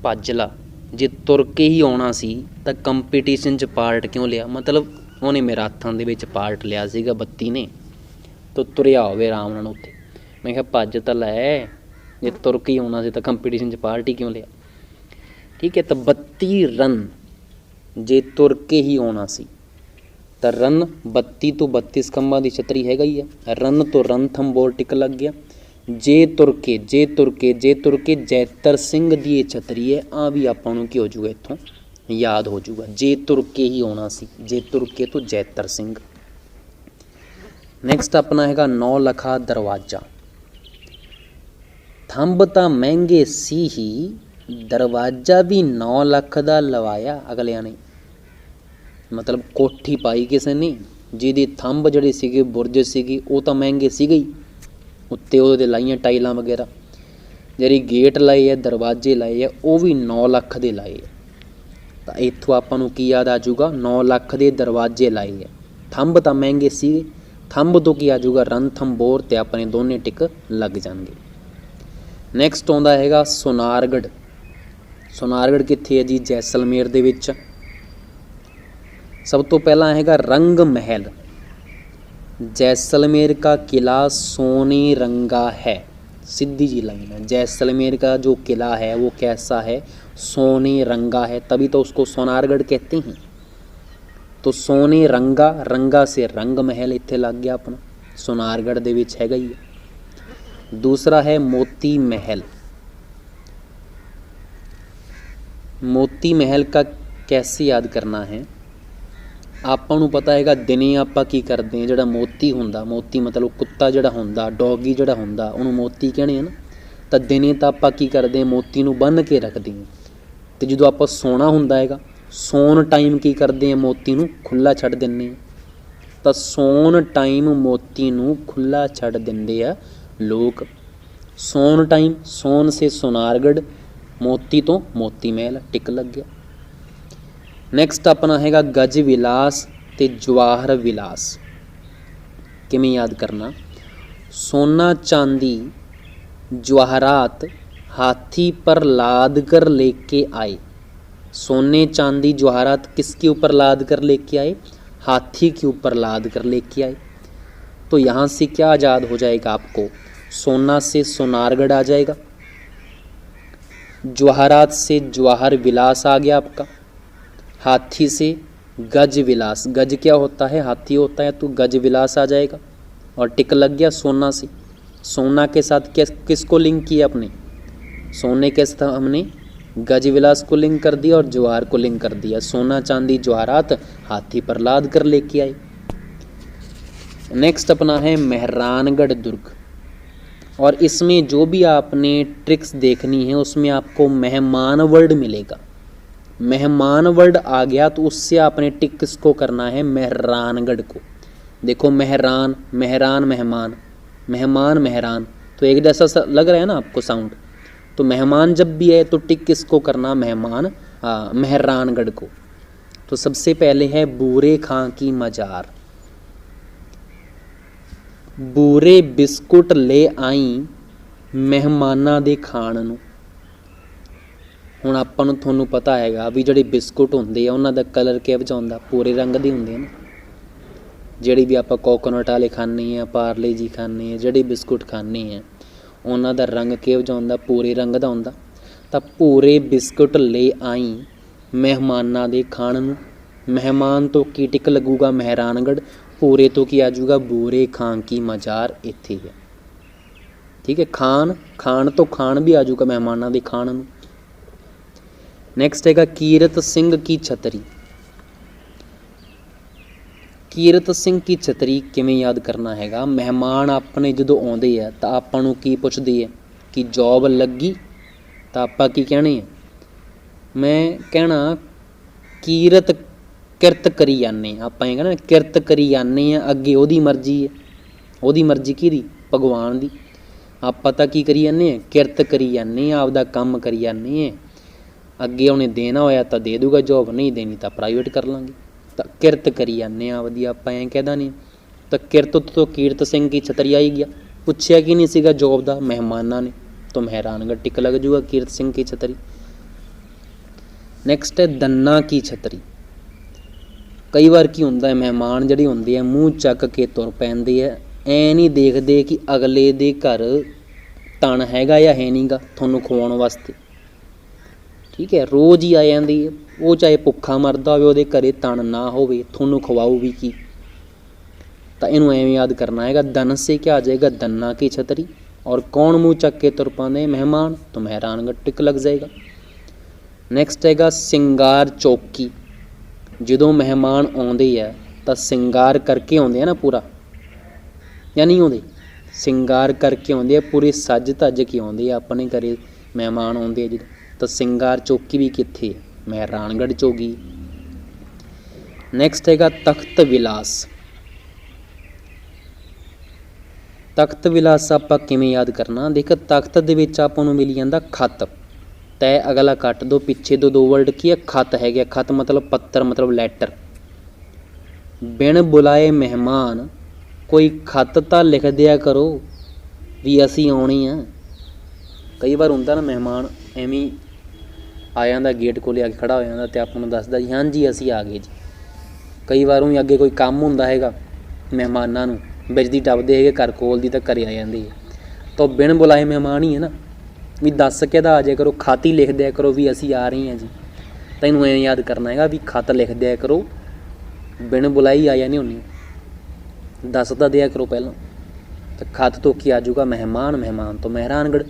ਭੱਜ ਲਾ, ਜੇ ਤੁਰ ਕੇ ਹੀ ਆਉਣਾ ਸੀ ਤਾਂ ਕੰਪੀਟੀਸ਼ਨ 'ਚ ਪਾਰਟ ਕਿਉਂ ਲਿਆ। ਮਤਲਬ ਉਹਨੇ ਮੈਰਾਥਨ ਦੇ ਵਿੱਚ ਪਾਰਟ ਲਿਆ ਸੀਗਾ 32 ਨੇ, ਤਾਂ ਤੁਰਿਆ ਹੋਵੇ ਆਰਾਮ ਨਾਲ ਉੱਥੇ। ਮੈਂ ਕਿਹਾ ਭੱਜ ਤਾਂ ਲੈ, ਜੇ ਤੁਰ ਕੇ ਹੀ ਆਉਣਾ ਸੀ ਤਾਂ ਕੰਪੀਟੀਸ਼ਨ 'ਚ ਪਾਰਟ ਹੀ ਕਿਉਂ ਲਿਆ। ਠੀਕ ਹੈ, ਤਾਂ 32 ਰਨ ਜੇ ਤੁਰ ਕੇ ਹੀ ਆਉਣਾ ਸੀ ਤਾਂ ਰਨ 32 ਤੋਂ 32 ਖੰਭਾਂ ਦੀ ਛਤਰੀ ਹੈਗਾ ਹੀ ਹੈ। ਰਨ ਤੋਂ ਰਣਥੰਭੌਰ ਟਿਕ ਲੱਗ ਗਿਆ। ਜੇ ਤੁਰ ਕੇ ਜੈਤਰ ਸਿੰਘ ਦੀ ਇਹ ਛਤਰੀ ਹੈ। ਆ ਵੀ ਆਪਾਂ ਨੂੰ ਕੀ ਹੋ ਜੂਗਾ, ਇੱਥੋਂ ਯਾਦ ਹੋ ਜੂਗਾ, ਜੇ ਤੁਰ ਕੇ ਹੀ ਆਉਣਾ ਸੀ, ਜੇ ਤੁਰ ਕੇ ਤੋਂ ਜੈਤਰ ਸਿੰਘ। ਨੈਕਸਟ ਆਪਣਾ ਹੈਗਾ ਨੌਲੱਖਾ ਦਰਵਾਜ਼ਾ। ਥੰਬ ਤਾਂ ਮਹਿੰਗੇ ਸੀ ਹੀ, ਦਰਵਾਜ਼ਾ ਵੀ 9 ਲੱਖ ਦਾ ਲਵਾਇਆ ਅਗਲਿਆਂ ਨੇ। ਮਤਲਬ ਕੋਠੀ ਪਾਈ ਕਿਸੇ ਨੇ, ਜਿਹਦੇ ਥੰਬ ਜਿਹੜੇ ਸੀਗੇ, ਬੁਰਜ ਸੀਗੇ, ਉਹ ਤਾਂ ਮਹਿੰਗੇ ਸੀਗੇ ਹੀ, ਉੱਤੇ ਉਹਦੇ ਲਾਈਆਂ ਟਾਈਲਾਂ ਵਗੈਰਾ। ਜਿਹੜੀ ਗੇਟ ਲਾਏ ਹੈ, ਦਰਵਾਜ਼ੇ ਲਾਏ ਹੈ, ਉਹ ਵੀ 9 ਲੱਖ ਦੇ ਲਾਏ ਹੈ। ਤਾਂ ਇੱਥੋਂ ਆਪਾਂ ਨੂੰ ਕੀ ਯਾਦ ਆ ਜਾਊਗਾ, 9 ਲੱਖ ਦੇ ਦਰਵਾਜ਼ੇ ਲਾਏ ਹੈ। ਥੰਬ ਤਾਂ ਮਹਿੰਗੇ ਸੀਗੇ, ਥੰਬ ਤੋਂ ਕੀ ਆ ਜਾਊਗਾ, ਰਣਥੰਭੌਰ, ਤੇ ਆਪਣੇ ਦੋਨੇ ਟਿਕ ਲੱਗ ਜਾਣਗੇ। ਨੈਕਸਟ ਆਉਂਦਾ ਹੈਗਾ ਸੋਨਾਰਗੜ੍ਹ। ਸੋਨਾਰਗੜ੍ਹ ਕਿੱਥੇ ਹੈ ਜੀ, ਜੈਸਲਮੇਰ ਦੇ ਵਿੱਚ। ਸਭ ਤੋਂ ਪਹਿਲਾਂ ਹੈਗਾ ਰੰਗ महल। जैसलमेर का किला सोने रंगा है। सीधी जी लाइन है, जैसलमेर का जो किला है वो कैसा है, सोने रंगा है, तभी तो उसको सोनारगढ़ कहते हैं। तो सोने रंगा, रंगा से रंग महल इत्थे लग गया अपना, सोनारगढ़ दे विच हैगा ही है। दूसरा है मोती महल। मोती महल का कैसे याद करना है, ਆਪਾਂ ਨੂੰ ਪਤਾ ਹੈਗਾ ਦਿਨੇ ਆਪਾਂ ਕੀ ਕਰਦੇ ਹਾਂ, ਜਿਹੜਾ ਮੋਤੀ ਹੁੰਦਾ, ਮੋਤੀ ਮਤਲਬ ਕੁੱਤਾ ਜਿਹੜਾ ਹੁੰਦਾ, ਡੌਗੀ ਜਿਹੜਾ ਹੁੰਦਾ, ਉਹਨੂੰ ਮੋਤੀ ਕਹਿੰਦੇ ਆ ਨਾ। ਤਾਂ ਦਿਨੇ ਤਾਂ ਆਪਾਂ ਕੀ ਕਰਦੇ ਹਾਂ, ਮੋਤੀ ਨੂੰ ਬੰਨ੍ਹ ਕੇ ਰੱਖਦੇ ਹਾਂ। ਅਤੇ ਜਦੋਂ ਆਪਾਂ ਸੌਣਾ ਹੁੰਦਾ ਹੈਗਾ, ਸੌਣ ਟਾਈਮ ਕੀ ਕਰਦੇ ਹਾਂ, ਮੋਤੀ ਨੂੰ ਖੁੱਲ੍ਹਾ ਛੱਡ ਦਿੰਦੇ ਹਾਂ। ਤਾਂ ਸੌਣ ਟਾਈਮ ਮੋਤੀ ਨੂੰ ਖੁੱਲ੍ਹਾ ਛੱਡ ਦਿੰਦੇ ਆ ਲੋਕ। ਸੌਣ ਟਾਈਮ, ਸੌਣ ਸੇ ਸੋਨਾਰਗੜ੍ਹ, ਮੋਤੀ ਤੋਂ ਮੋਤੀ ਮਹਿਲ ਟਿਕ ਲੱਗ ਗਿਆ। ਨੈਕਸਟ ਆਪਣਾ ਹੈਗਾ ਗਜ ਵਿਲਾਸ ਤੇ ਜਵਾਹਰ ਵਿਲਾਸ। ਕਿਵੇਂ ਯਾਦ ਕਰਨਾ, सोना चांदी जवाहरात हाथी पर लाद कर लेके आए। सोने चांदी जवाहरात किसके ऊपर लाद कर लेके आए, हाथी के ऊपर लाद कर लेके आए। तो यहाँ से क्या आज़ाद हो जाएगा, आपको सोना से सोनारगढ़ आ जाएगा, जवाहरात से जवाहर विलास आ गया आपका, हाथी से गज विलास, गज क्या होता है, हाथी होता है, तो गज विलास आ जाएगा और टिक लग गया सोना से। सोना के साथ किसको लिंक किया अपने, सोने के साथ हमने गज विलास को लिंक कर दिया और जवाहर को लिंक कर दिया। सोना चांदी जवाहरात हाथी पर लाद कर लेके आए। नेक्स्ट अपना है मेहरानगढ़ दुर्ग, और इसमें जो भी आपने ट्रिक्स देखनी है उसमें आपको मेहमान वर्ड मिलेगा। मेहमान वर्ड आ गया तो उससे आपने टिक किसको करना है, मेहरानगढ़ को। देखो मेहरान, मेहरान, मेहमान, मेहमान, मेहरान, तो एक जैसा लग रहा है ना आपको साउंड, तो मेहमान जब भी आए तो टिक किसको करना, मेहरानगढ़ को। तो सबसे पहले है बूरे खां की मजार। बूरे बिस्कुट ले आई ਮਹਿਮਾਨਾਂ ਦੇ ਖਾਣ ਨੂੰ। ਹੁਣ ਆਪਾਂ ਨੂੰ ਤੁਹਾਨੂੰ ਪਤਾ ਹੈਗਾ ਵੀ ਜਿਹੜੇ ਬਿਸਕੁਟ ਹੁੰਦੇ ਆ ਉਹਨਾਂ ਦਾ ਕਲਰ ਕਿਹੋ ਜਿਹਾ ਹੁੰਦਾ, ਭੂਰੇ ਰੰਗ ਦੇ ਹੁੰਦੇ ਨੇ। ਜਿਹੜੀ ਵੀ ਆਪਾਂ ਕੋਕੋਨਟ ਵਾਲੇ ਖਾਂਦੇ ਆ, ਪਾਰਲੇ ਜੀ ਖਾਂਦੇ ਆ, ਜਿਹੜੇ ਬਿਸਕੁਟ ਖਾਂਦੇ ਆ ਉਹਨਾਂ ਦਾ ਰੰਗ ਕਿਹੋ ਜਿਹਾ ਹੁੰਦਾ, ਭੂਰੇ ਰੰਗ ਦਾ ਹੁੰਦਾ। ਤਾਂ ਭੂਰੇ ਬਿਸਕੁਟ ਲੈ ਆਈ ਮਹਿਮਾਨਾਂ ਦੇ ਖਾਣ ਨੂੰ। ਮਹਿਮਾਨ ਤੋਂ ਕੀ ਟਿਕ ਲੱਗੂਗਾ, ਮਹਿਰਾਨਗੜ੍ਹ। ਭੂਰੇ ਤੋਂ ਕੀ ਆ ਜਾਊਗਾ, ਬੂਰੇ ਖਾਂ ਕੀ ਮਜ਼ਾਰ, ਇੱਥੇ ਹੈ। ਠੀਕ ਹੈ, ਖਾਣ ਤੋਂ ਖਾਣ ਵੀ ਆ ਜਾਊਗਾ ਮਹਿਮਾਨਾਂ ਦੇ ਖਾਣ ਨੂੰ। ਨੈਕਸਟ ਹੈਗਾ ਕੀਰਤ ਸਿੰਘ ਕੀ ਛਤਰੀ। ਕੀਰਤ ਸਿੰਘ ਕੀ ਛਤਰੀ ਕਿਵੇਂ ਯਾਦ ਕਰਨਾ ਹੈਗਾ, ਮਹਿਮਾਨ ਆਪਣੇ ਜਦੋਂ ਆਉਂਦੇ ਆ ਤਾਂ ਆਪਾਂ ਨੂੰ ਕੀ ਪੁੱਛਦੇ ਆ ਕਿ ਜੋਬ ਲੱਗੀ, ਤਾਂ ਆਪਾਂ ਕੀ ਕਹਿਣੇ ਆ, ਮੈਂ ਕਹਿਣਾ ਕਿਰਤ ਕਰੀ ਜਾਂਦੇ ਆ। ਆਪਾਂ ਇਹ ਕਹਿਣਾ ਕਿਰਤ ਕਰੀ ਜਾਂਦੇ ਆ, ਅੱਗੇ ਉਹਦੀ ਮਰਜ਼ੀ ਹੈ। ਉਹਦੀ ਮਰਜ਼ੀ ਕਿਹਦੀ, ਭਗਵਾਨ ਦੀ। ਆਪਾਂ ਤਾਂ ਕੀ ਕਰੀ ਜਾਂਦੇ ਹਾਂ, ਕਿਰਤ ਕਰੀ ਜਾਂਦੇ ਹਾਂ, ਆਪਦਾ ਕੰਮ ਕਰੀ ਜਾਂਦੇ ਹਾਂ। ਅੱਗੇ ਉਹਨੇ ਦੇਣਾ ਹੋਇਆ ਤਾਂ ਦੇ ਦੂਗਾ ਜੋਬ, ਨਹੀਂ ਦੇਣੀ ਤਾਂ ਪ੍ਰਾਈਵੇਟ ਕਰ ਲਾਂਗੇ। ਤਾਂ ਕਿਰਤ ਕਰੀ ਜਾਂਦੇ ਹਾਂ ਵਧੀਆ, ਆਪਾਂ ਐਂ ਕਹਿਦਾ ਨਹੀਂ। ਤਾਂ ਕਿਰਤ ਤੋਂ ਕੀਰਤ ਸਿੰਘ ਕੀ ਛਤਰੀ ਆਈ ਗਿਆ। ਪੁੱਛਿਆ ਕੀ ਨਹੀਂ ਸੀਗਾ ਜੋਬ ਦਾ, ਮਹਿਮਾਨਾਂ ਨੇ, ਤਾਂ ਮਹਿਰਾਨਗੜ੍ਹ ਟਿਕ ਲੱਗ ਜੂਗਾ ਕੀਰਤ ਸਿੰਘ ਕੀ ਛਤਰੀ। ਨੈਕਸਟ ਹੈ ਦੰਨਾ ਕੀ ਛਤਰੀ। ਕਈ ਵਾਰ ਕੀ ਹੁੰਦਾ ਹੈ, ਮਹਿਮਾਨ ਜਿਹੜੇ ਹੁੰਦੇ ਆ ਮੂੰਹ ਚੱਕ ਕੇ ਤੁਰ ਪੈਂਦੇ ਆ, ਐ ਨਹੀਂ ਦੇਖਦੇ ਕਿ ਅਗਲੇ ਦੇ ਘਰ ਤਣ ਹੈਗਾ ਜਾਂ ਹੈ ਨਹੀਂ ਗਾ ਤੁਹਾਨੂੰ ਖਵਾਉਣ ਵਾਸਤੇ। ਠੀਕ ਹੈ, ਰੋਜ਼ ਹੀ ਆ ਜਾਂਦੀ ਹੈ, ਉਹ ਚਾਹੇ ਭੁੱਖਾ ਮਰਦਾ ਹੋਵੇ, ਉਹਦੇ ਘਰੇ ਤਣ ਨਾ ਹੋਵੇ, ਤੁਹਾਨੂੰ ਖਵਾਊ ਵੀ ਕੀ। ਤਾਂ ਇਹਨੂੰ ਐਵੇਂ ਯਾਦ ਕਰਨਾ ਹੈਗਾ, ਦਨ ਸੇ ਕਿਆ ਆ ਜਾਏਗਾ, ਦੰਨਾ ਕੀ ਛਤਰੀ। ਔਰ ਕੌਣ ਮੂੰਹ ਚੱਕ ਕੇ ਤੁਰ ਪਾਉਂਦੇ, ਮਹਿਮਾਨ, ਤਾਂ ਮਹਿਰਾਨਗੜ੍ਹ ਟਿਕ ਲੱਗ ਜਾਏਗਾ। ਨੈਕਸਟ ਹੈਗਾ ਸਿੰਗਾਰ ਚੌਕੀ। ਜਦੋਂ ਮਹਿਮਾਨ ਆਉਂਦੇ ਆ ਤਾਂ ਸਿੰਗਾਰ ਕਰਕੇ ਆਉਂਦੇ ਆ ਨਾ ਪੂਰਾ, ਜਾਂ ਨਹੀਂ ਆਉਂਦੇ, ਸਿੰਗਾਰ ਕਰਕੇ ਆਉਂਦੇ ਆ, ਪੂਰੇ ਸੱਜ ਧੱਜ ਕੇ ਆਉਂਦੇ ਆ ਆਪਣੇ ਘਰੇ ਮਹਿਮਾਨ ਆਉਂਦੇ ਆ ਜਦੋਂ। ਤਾਂ ਸਿੰਗਾਰ ਚੌਕੀ ਵੀ ਕਿੱਥੇ ਹੈ, ਮਹਿਰਾਨਗੜ੍ਹ 'ਚ ਹੋ ਗਈ। ਨੈਕਸਟ ਹੈਗਾ ਤਖਤ ਵਿਲਾਸ। ਤਖਤ ਵਿਲਾਸ ਆਪਾਂ ਕਿਵੇਂ ਯਾਦ ਕਰਨਾ, ਦੇਖ ਤਖਤ ਦੇ ਵਿੱਚ ਆਪਾਂ ਨੂੰ ਮਿਲ ਜਾਂਦਾ ਖੱਤ। ਤੈ ਅਗਲਾ ਕੱਟ ਦੋ, ਪਿੱਛੇ ਦੋ ਵਰਡ ਕੀ ਹੈ, ਖੱਤ ਹੈਗੇ। ਖੱਤ ਮਤਲਬ ਪੱਤਰ, ਮਤਲਬ ਲੈਟਰ। ਬਿਨ ਬੁਲਾਏ ਮਹਿਮਾਨ ਕੋਈ ਖੱਤ ਤਾਂ ਲਿਖ ਦਿਆ ਕਰੋ ਵੀ ਅਸੀਂ ਆਉਣੇ ਆ। ਕਈ ਵਾਰ ਹੁੰਦਾ ਨਾ ਮਹਿਮਾਨ ਐਵੇਂ ਆ ਜਾਂਦਾ, ਗੇਟ ਕੋਲ ਆ ਕੇ ਖੜ੍ਹਾ ਹੋ ਜਾਂਦਾ ਅਤੇ ਆਪਾਂ ਨੂੰ ਦੱਸਦਾ ਜੀ ਹਾਂਜੀ ਅਸੀਂ ਆ ਗਏ ਜੀ। ਕਈ ਵਾਰ ਉਹੀ ਅੱਗੇ ਕੋਈ ਕੰਮ ਹੁੰਦਾ ਹੈਗਾ, ਮਹਿਮਾਨਾਂ ਨੂੰ ਬਿਜਲੀ ਟੱਪਦੇ ਹੈਗੇ ਘਰ ਕੋਲ ਦੀ, ਤਾਂ ਘਰੇ ਆ ਜਾਂਦੇ ਹੈ। ਤਾਂ ਬਿਨ ਬੁਲਾਏ ਮਹਿਮਾਨ ਹੀ ਹੈ ਨਾ, ਵੀ ਦੱਸ ਕੇ ਤਾਂ ਆ ਜਾਇਆ ਕਰੋ, ਖੱਤ ਹੀ ਲਿਖ ਦਿਆ ਕਰੋ ਵੀ ਅਸੀਂ ਆ ਰਹੇ ਹਾਂ ਜੀ। ਤਾਂ ਇਹਨੂੰ ਐਂ ਯਾਦ ਕਰਨਾ ਹੈਗਾ ਵੀ ਖੱਤ ਲਿਖ ਦਿਆ ਕਰੋ, ਬਿਨ ਬੁਲਾਈ ਆ ਜਾਂਦੇ ਹੁੰਦੇ, ਦੱਸ ਤਾਂ ਦਿਆ ਕਰੋ ਪਹਿਲਾਂ। ਤਾਂ ਖੱਤ ਤੋਂ ਕੀ ਆ ਜਾਊਗਾ, ਮਹਿਮਾਨ, ਮਹਿਮਾਨ ਤੋਂ ਮਹਿਰਾਨਗੜ੍ਹ।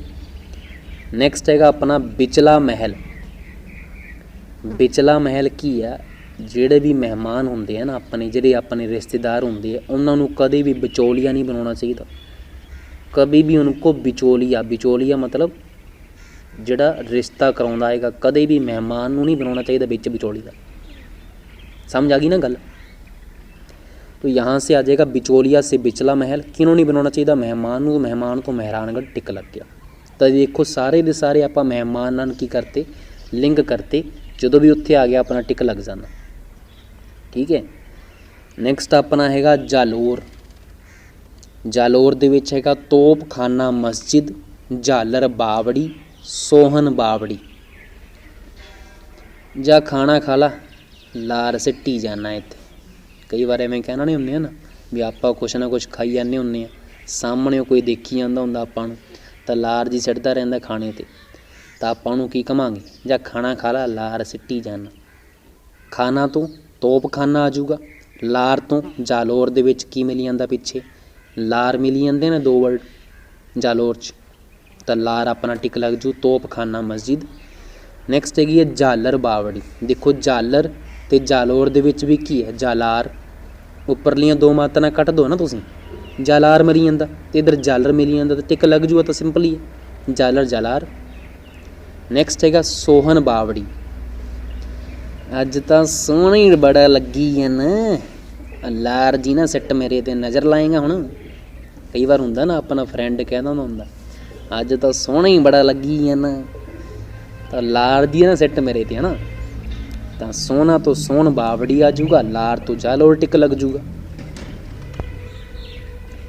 ਨੈਕਸਟ ਹੈਗਾ ਆਪਣਾ ਵਿਚਲਾ ਮਹਿਲ। ਵਿਚਲਾ ਮਹਿਲ ਕੀ ਆ, ਜਿਹੜੇ ਵੀ ਮਹਿਮਾਨ ਹੁੰਦੇ ਆ ਨਾ ਆਪਣੇ, ਜਿਹੜੇ ਆਪਣੇ ਰਿਸ਼ਤੇਦਾਰ ਹੁੰਦੇ ਆ, ਉਹਨਾਂ ਨੂੰ ਕਦੇ ਵੀ ਵਿਚੋਲੀਆ ਨਹੀਂ ਬਣਾਉਣਾ ਚਾਹੀਦਾ। ਕभी भी उनको ਵਿਚੋਲੀਆ ਮਤਲਬ ਜਿਹੜਾ ਰਿਸ਼ਤਾ ਕਰਾਉਂਦਾ ਹੈਗਾ, ਕਦੇ ਵੀ ਮਹਿਮਾਨ ਨੂੰ ਨਹੀਂ ਬਣਾਉਣਾ ਚਾਹੀਦਾ ਵਿੱਚ ਵਿਚੋਲੀਆ। समझ आ गई ना गल। तो यहाँ से आ जाएगा बिचौलिया से बिचला महल। किनों नहीं बनाना चाहिए, मेहमान को, मेहमान को मेहरानगढ़ टिक लग गया। तो देखो सारे दे सारे आप मेहमान की करते लिंक करते, जो भी उत्थे आ गया अपना टिक लग जाना। ठीक है, नैक्सट अपना हैगा जालोर। जालोर दे विच हैगा तोपखाना मस्जिद, झालर बावड़ी, सोहन बावड़ी। जा खाना खा ला, लार सिट्टी जाना इत्थे। कई बार एवें कहना नहीं होंगे ना भी आप कुछ ना कुछ खाई जाने होंगे, सामने कोई देखी जाता होंगे आपां नूं, तां लार जी सिटदा रहिंदा खाने ते, तां आपां नूं की कहांगे, जा खाना खा ला, लार सिट्टी जाना। खाना तो तोपखाना आ जाऊगा, लार तो जालोर दे विच की मिली जांदा, पिछे लार मिली जाते ना, 2 वर्ड जालोर च, तां लार अपना टिक लग जू, तोपखाना मस्जिद। नैक्सट हैगी है झालर बावड़ी। देखो झालर ते जालोर दे विच भी की है, जालार, उपरलियां 2 मात्रां कट दो ना तुसीं, जालार मिली जांदा ते इधर झालर मिली जांदा, तो टिक लग जूगा, तो सिंपल ही है, झालर जालार। नैक्सट हैगा सोहन बावड़ी। अज तां सोहनी बड़ा लगी है ना, लार जी ना सिट मेरे ते नज़र लाएगा हुण। कई बार हुंदा ना अपना फ्रेंड कहदा हुंदा अज तो सोहना ही बड़ा लगी है ना, तो लार दी ना सिट मेरे ते है ना, तो सोहना तो सोहन बावड़ी आ जूगा, लार तो चल और टिक लग जूगा।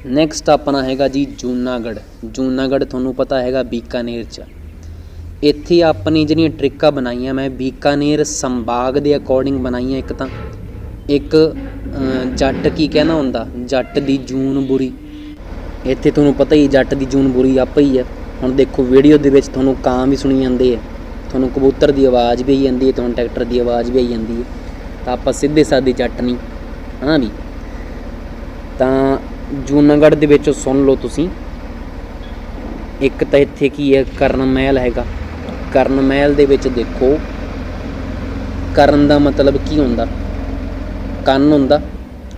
नैक्सट अपना हैगा जी जूनागढ़। जूनागढ़ थोनों पता हैगा बीकानेर च। इत्थे अपनी जिहड़ियां ट्रिकां बनाईयां मैं बीकानेर संभाग के अकॉर्डिंग बनाईयां। एक तां एक जट की कहना हुंदा, जट दी जून बुरी। इत्थे तुहानूं पता ही जट दी जून बुरी आपे ही है। हुण देखो वीडियो दे विच तुहानूं ਕਾਂ भी सुनी जांदे है, तुहानूं कबूतर दी आवाज़ भी आई जांदी है, तुहानूं ट्रैक्टर दी आवाज़ भी आई जांदी है। तां आपां सीधे साधे जट नहीं है ना भी। तां जूनागढ़ दे विच सुन लो तुसीं। एक तां इत्थे की है करण महल हैगा। करण महल दे विच देखो करण दा मतलब की हुंदा, ਕੰਨ हुंदा।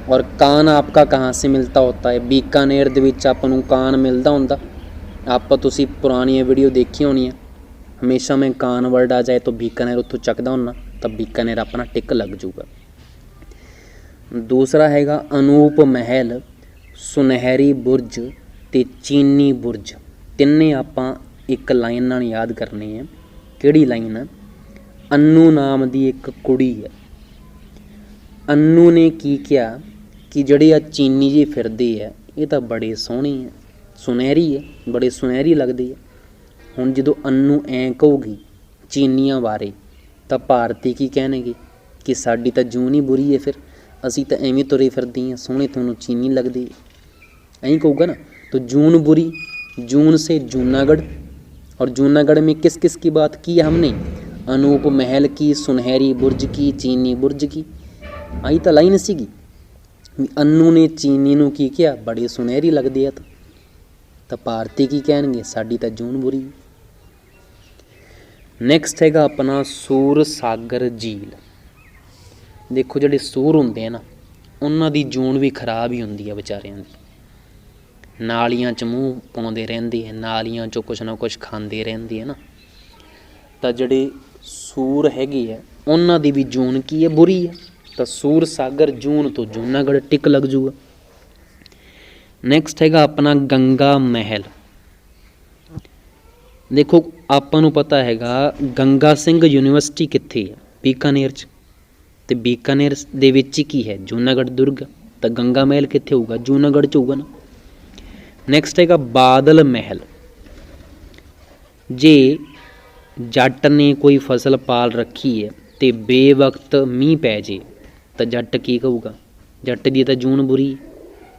और कान आपका कहाँ से मिलता होता है? बीकानेर दे विच आपां नूं कान मिलदा हुंदा। आपां तुसीं पुरानी वीडियो देखी होनी है, हमेशा मैं कान वर्ड आ जाए तो बीकानेर उत्थों चकदा हुन्ना, तब बीकानेर अपना टिक लग जूगा। दूसरा हैगा अनूप महल, सुनहरी बुरज ते चीनी बुरज। तिन्ने आपां एक लाइन नाल याद करने हैं। किहड़ी लाइन है? अन्नू नाम दी एक कुड़ी है। अन्नू ने की किया कि ਜਿਹੜੇ ਆ ਚੀਨੀ ਜੀ ਫਿਰਦੇ ਆ ਇਹ ਤਾਂ ਬੜੇ ਸੋਹਣੇ ਆ, ਸੁਨਹਿਰੀ ਹੈ, ਬੜੇ ਸੁਨਹਿਰੀ ਲੱਗਦੇ ਆ। ਹੁਣ ਜਦੋਂ ਅੰਨੂ ਐਂ ਕਹੂਗੀ ਚੀਨੀਆਂ ਬਾਰੇ ਤਾਂ ਭਾਰਤੀ ਕੀ ਕਹਿਣਗੇ ਕਿ ਸਾਡੀ ਤਾਂ ਜੂਨ ਹੀ ਬੁਰੀ ਹੈ, ਫਿਰ ਅਸੀਂ ਤਾਂ ਐਵੇਂ ਤੁਰੇ ਫਿਰਦੇ ਹਾਂ, ਸੋਹਣੇ ਤੁਹਾਨੂੰ ਚੀਨੀ ਲੱਗਦੇ ਐਂ ਕਹੂਗਾ ना। तो जून बुरी, जून से जूनागढ़, और जूनागढ़ में किस किस की बात की है हमने? अनूप महल की, सुनहरी बुर्ज की, चीनी बुर्ज की। आई तो लाइन सीगी। अन्नू ने चीनी नूं की किया बड़े सुनहरी लगदे आ, तो भारती की कहणगे साडी तो जून बुरी। नैक्सट हैगा अपना सूर सागर झील। देखो जिहड़े सूर हुंदे आ ना उन्हां दी जून भी खराब ही हुंदी है विचारियां दी। नालियां च मूँह पाउंदे रहिंदे है, नालियां चों कुछ ना कुछ खांदे रहिंदे है ना। तो जिहड़े सूर हैगे है उन्हां दी भी जून की है बुरी है। तो सूर सागर जून तो जूनागढ़ टिक लग जूगा। नैक्सट हैगा अपना गंगा महल। देखो आपां नूं पता हैगा गंगा सिंह यूनीवर्सिटी कित्थे है? बीकानेर च। ते बीकानेर दे विच ही की है? जूनागढ़ दुर्ग। तो गंगा महल कित्थे होगा? जूनागढ़ च होगा ना। नैक्सट हैगा बादल महल। जे जट ने कोई फसल पाल रखी है तो बेवक्त मीह पै जे तो जट की कहूगा? जट दी तो जून बुरी।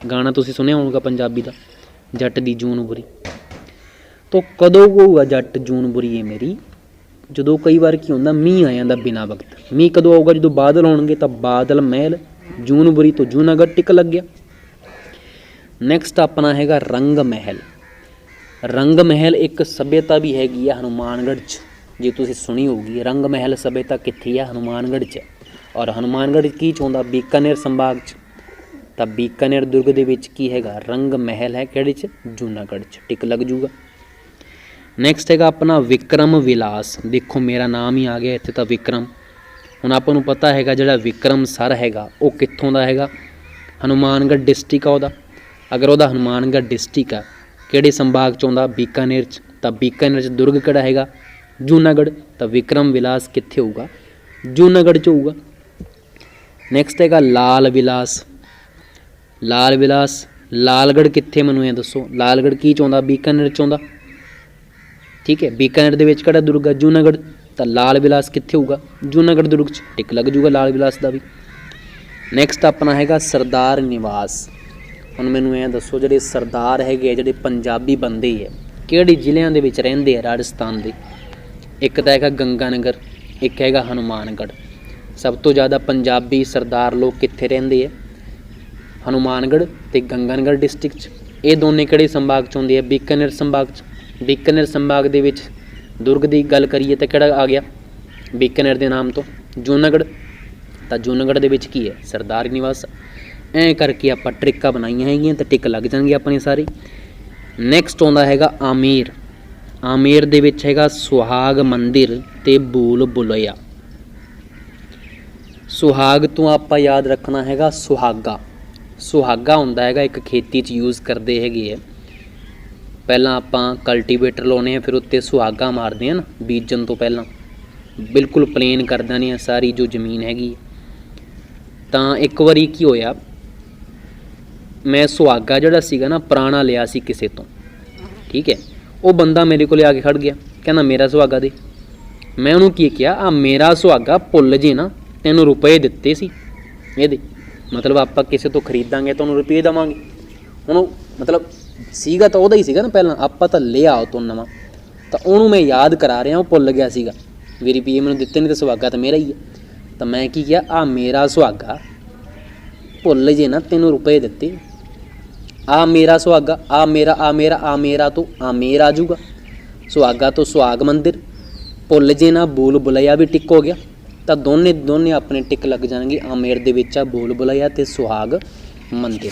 गाना तुसीं सुनिया होगा पंजाबी दा, जट दी जून बुरी। तो कदों कहूगा जट जून बुरी है मेरी? जदों कई बार की होंदा मीह आ जांदा बिना वक्त। मीह कदों आऊगा? जदों बादल होणगे। तो बादल महल जून बुरी तो जूनागढ़ टिक लग गया। नैक्सट अपना हैगा रंग महल। रंग महल एक सभ्यता भी हैगी है हनुमानगढ़ च। जे तुसीं सुनी होगी रंग महल सभ्यता कित्थे है? हनुमानगढ़ च। और हनुमानगढ़ की च होंदा? बीकानेर संभाग च। तो बीकानेर दुर्ग दे विच की हैगा? रंग महल है। किहड़े च? जूनागढ़ च। टिक लग जूगा। नैक्सट हैगा अपना विक्रम विलास। देखो मेरा नाम ही आ गया इत्थे तो विक्रम। हुण आपां नूं पता हैगा जिहड़ा विक्रम सर हैगा वो कित्थों दा हैगा? हनुमानगढ़ डिस्ट्रिक्ट आ उहदा। अगर वह हनुमानगढ़ डिस्ट्रिक्ट है किहड़े संभाग च आउंदा? बीकानेर च। तो बीकानेर च दुर्ग किहड़ा हैगा? जूनागढ़। तो विक्रम विलास कित्थे होगा? जूनागढ़ च होगा। नैक्सट हैगा लाल विलास। लाल विलास लालगढ़ कित्थे मैनूं ये दसो? लालगढ़ की च आउंदा? बीकानेर च आउंदा। ठीक है, बीकानेर दे विच किहड़ा दुर्ग है? जूनागढ़। तो लाल विलास कित्थे होगा? जूनागढ़ दुर्ग च। टिक लग जूगा लाल विलास दा भी। नैक्सट अपना हैगा सरदार निवास। हुण मैनूं ऐ दसो जिहड़े सरदार हैगे जिहड़े पंजाबी बंदे है किहड़े ਜ਼ਿਲ੍ਹਿਆਂ ਦੇ ਵਿੱਚ ਰਹਿੰਦੇ ਆ राजस्थान ਦੇ? एक तो हैगा गंगानगर, एक हैगा हनुमानगढ़। सब तो ज़्यादा पंजाबी सरदार लोग कित्थे रहिंदे है? हनुमानगढ़ ते गंगानगर डिस्ट्रिक्ट च। ये दोने किहड़े संभाग च आउंदे आ? बीकानेर संभाग च। बीकानेर संभाग दे विच दुर्ग की गल करिए तो किहड़ा आ गया बीकानेर के नाम तो? जूनागढ़। तो जूनागढ़ दे विच की है? सरदार निवास। ऐ करके आप ट्रिक्कां बनाइयां हैगियां तो टिक लग जाएंगे अपनी सारी। नैक्सट आउंदा हैगा आमेर। आमेर दे विच हैगा सुहाग मंदिर ते भूल भुलैया। सुहाग तो आप याद रखना हैगा सुहागा। सुहागा हुंदा हैगा एक खेती च यूज़ करते हैगे है। ਪਹਿਲਾਂ ਆਪਾਂ ਕਲਟੀਵੇਟਰ ਲਾਉਨੇ ਆ, ਫਿਰ ਉੱਤੇ ਸੁਹਾਗਾ ਮਾਰਦੇ ਆ ਨਾ ਬੀਜਣ ਤੋਂ ਪਹਿਲਾਂ, ਬਿਲਕੁਲ ਪਲੇਨ ਕਰ ਦਿੰਦੇ ਆ ਸਾਰੀ ਜੋ ਜ਼ਮੀਨ ਹੈਗੀ। ਤਾਂ ਇੱਕ ਵਾਰੀ ਕੀ ਹੋਇਆ, ਮੈਂ ਸੁਹਾਗਾ ਜਿਹੜਾ ਸੀਗਾ ਨਾ ਪੁਰਾਣਾ ਲਿਆ ਸੀ ਕਿਸੇ ਤੋਂ, ਠੀਕ ਹੈ। ਉਹ ਬੰਦਾ ਮੇਰੇ ਕੋਲ ਆ ਕੇ ਖੜ ਗਿਆ, ਕਹਿੰਦਾ ਮੇਰਾ ਸੁਹਾਗਾ ਦੇ। ਮੈਂ ਉਹਨੂੰ ਕੀ ਕਿਹਾ, ਆ ਮੇਰਾ ਸੁਹਾਗਾ ਭੁੱਲ ਜੇ ਨਾ, ਤੈਨੂੰ ਰੁਪਏ ਦਿੱਤੇ ਸੀ ਇਹਦੇ, ਮਤਲਬ ਆਪਾਂ ਕਿਸੇ ਤੋਂ ਖਰੀਦਾਂਗੇ ਤਾਂ ਉਹਨੂੰ ਰੁਪਏ ਦੇਵਾਂਗੇ। ਹੁਣ ਉਹ ਮਤਲਬ ਸੀਗਾ ਤਾਂ ਉਹਦਾ ਹੀ ਸੀਗਾ ਨਾ ਪਹਿਲਾਂ, ਆਪਾਂ ਤਾਂ ਲਿਆ ਉਹ ਤੋਂ ਨਵਾਂ। ਤਾਂ ਉਹਨੂੰ ਮੈਂ ਯਾਦ ਕਰਾ ਰਿਹਾ, ਉਹ ਭੁੱਲ ਗਿਆ ਸੀਗਾ ਵੀ ਰੁਪਏ ਮੈਨੂੰ ਦਿੱਤੇ ਨਹੀਂ, ਤਾਂ ਸੁਹਾਗਾ ਤਾਂ ਮੇਰਾ ਹੀ ਹੈ। ਤਾਂ ਮੈਂ ਕੀ ਕਿਹਾ, ਆ ਮੇਰਾ ਸੁਹਾਗਾ ਭੁੱਲ ਜੇ ਨਾ, ਤੈਨੂੰ ਰੁਪਏ ਦਿੱਤੇ, ਆ ਮੇਰਾ ਸੁਹਾਗਾ, ਆ ਮੇਰਾ, ਆ ਮੇਰਾ, ਆ ਮੇਰਾ ਤੋਂ ਆਮੇਰ ਆ ਜਾਊਗਾ, ਸੁਹਾਗਾ ਤੋਂ ਸੁਹਾਗ ਮੰਦਿਰ, ਭੁੱਲ ਜੇ ਨਾ ਬੋਲ ਬੁਲਈਆ ਵੀ ਟਿਕ ਹੋ ਗਿਆ। ਤਾਂ ਦੋਨੇ ਆਪਣੇ ਟਿਕ ਲੱਗ ਜਾਣਗੇ। ਆਮੇਰ ਦੇ ਵਿੱਚ ਆ ਬੋਲ ਬੁਲਈਆ ਤੇ ਸੁਹਾਗ ਮੰਦਿਰ।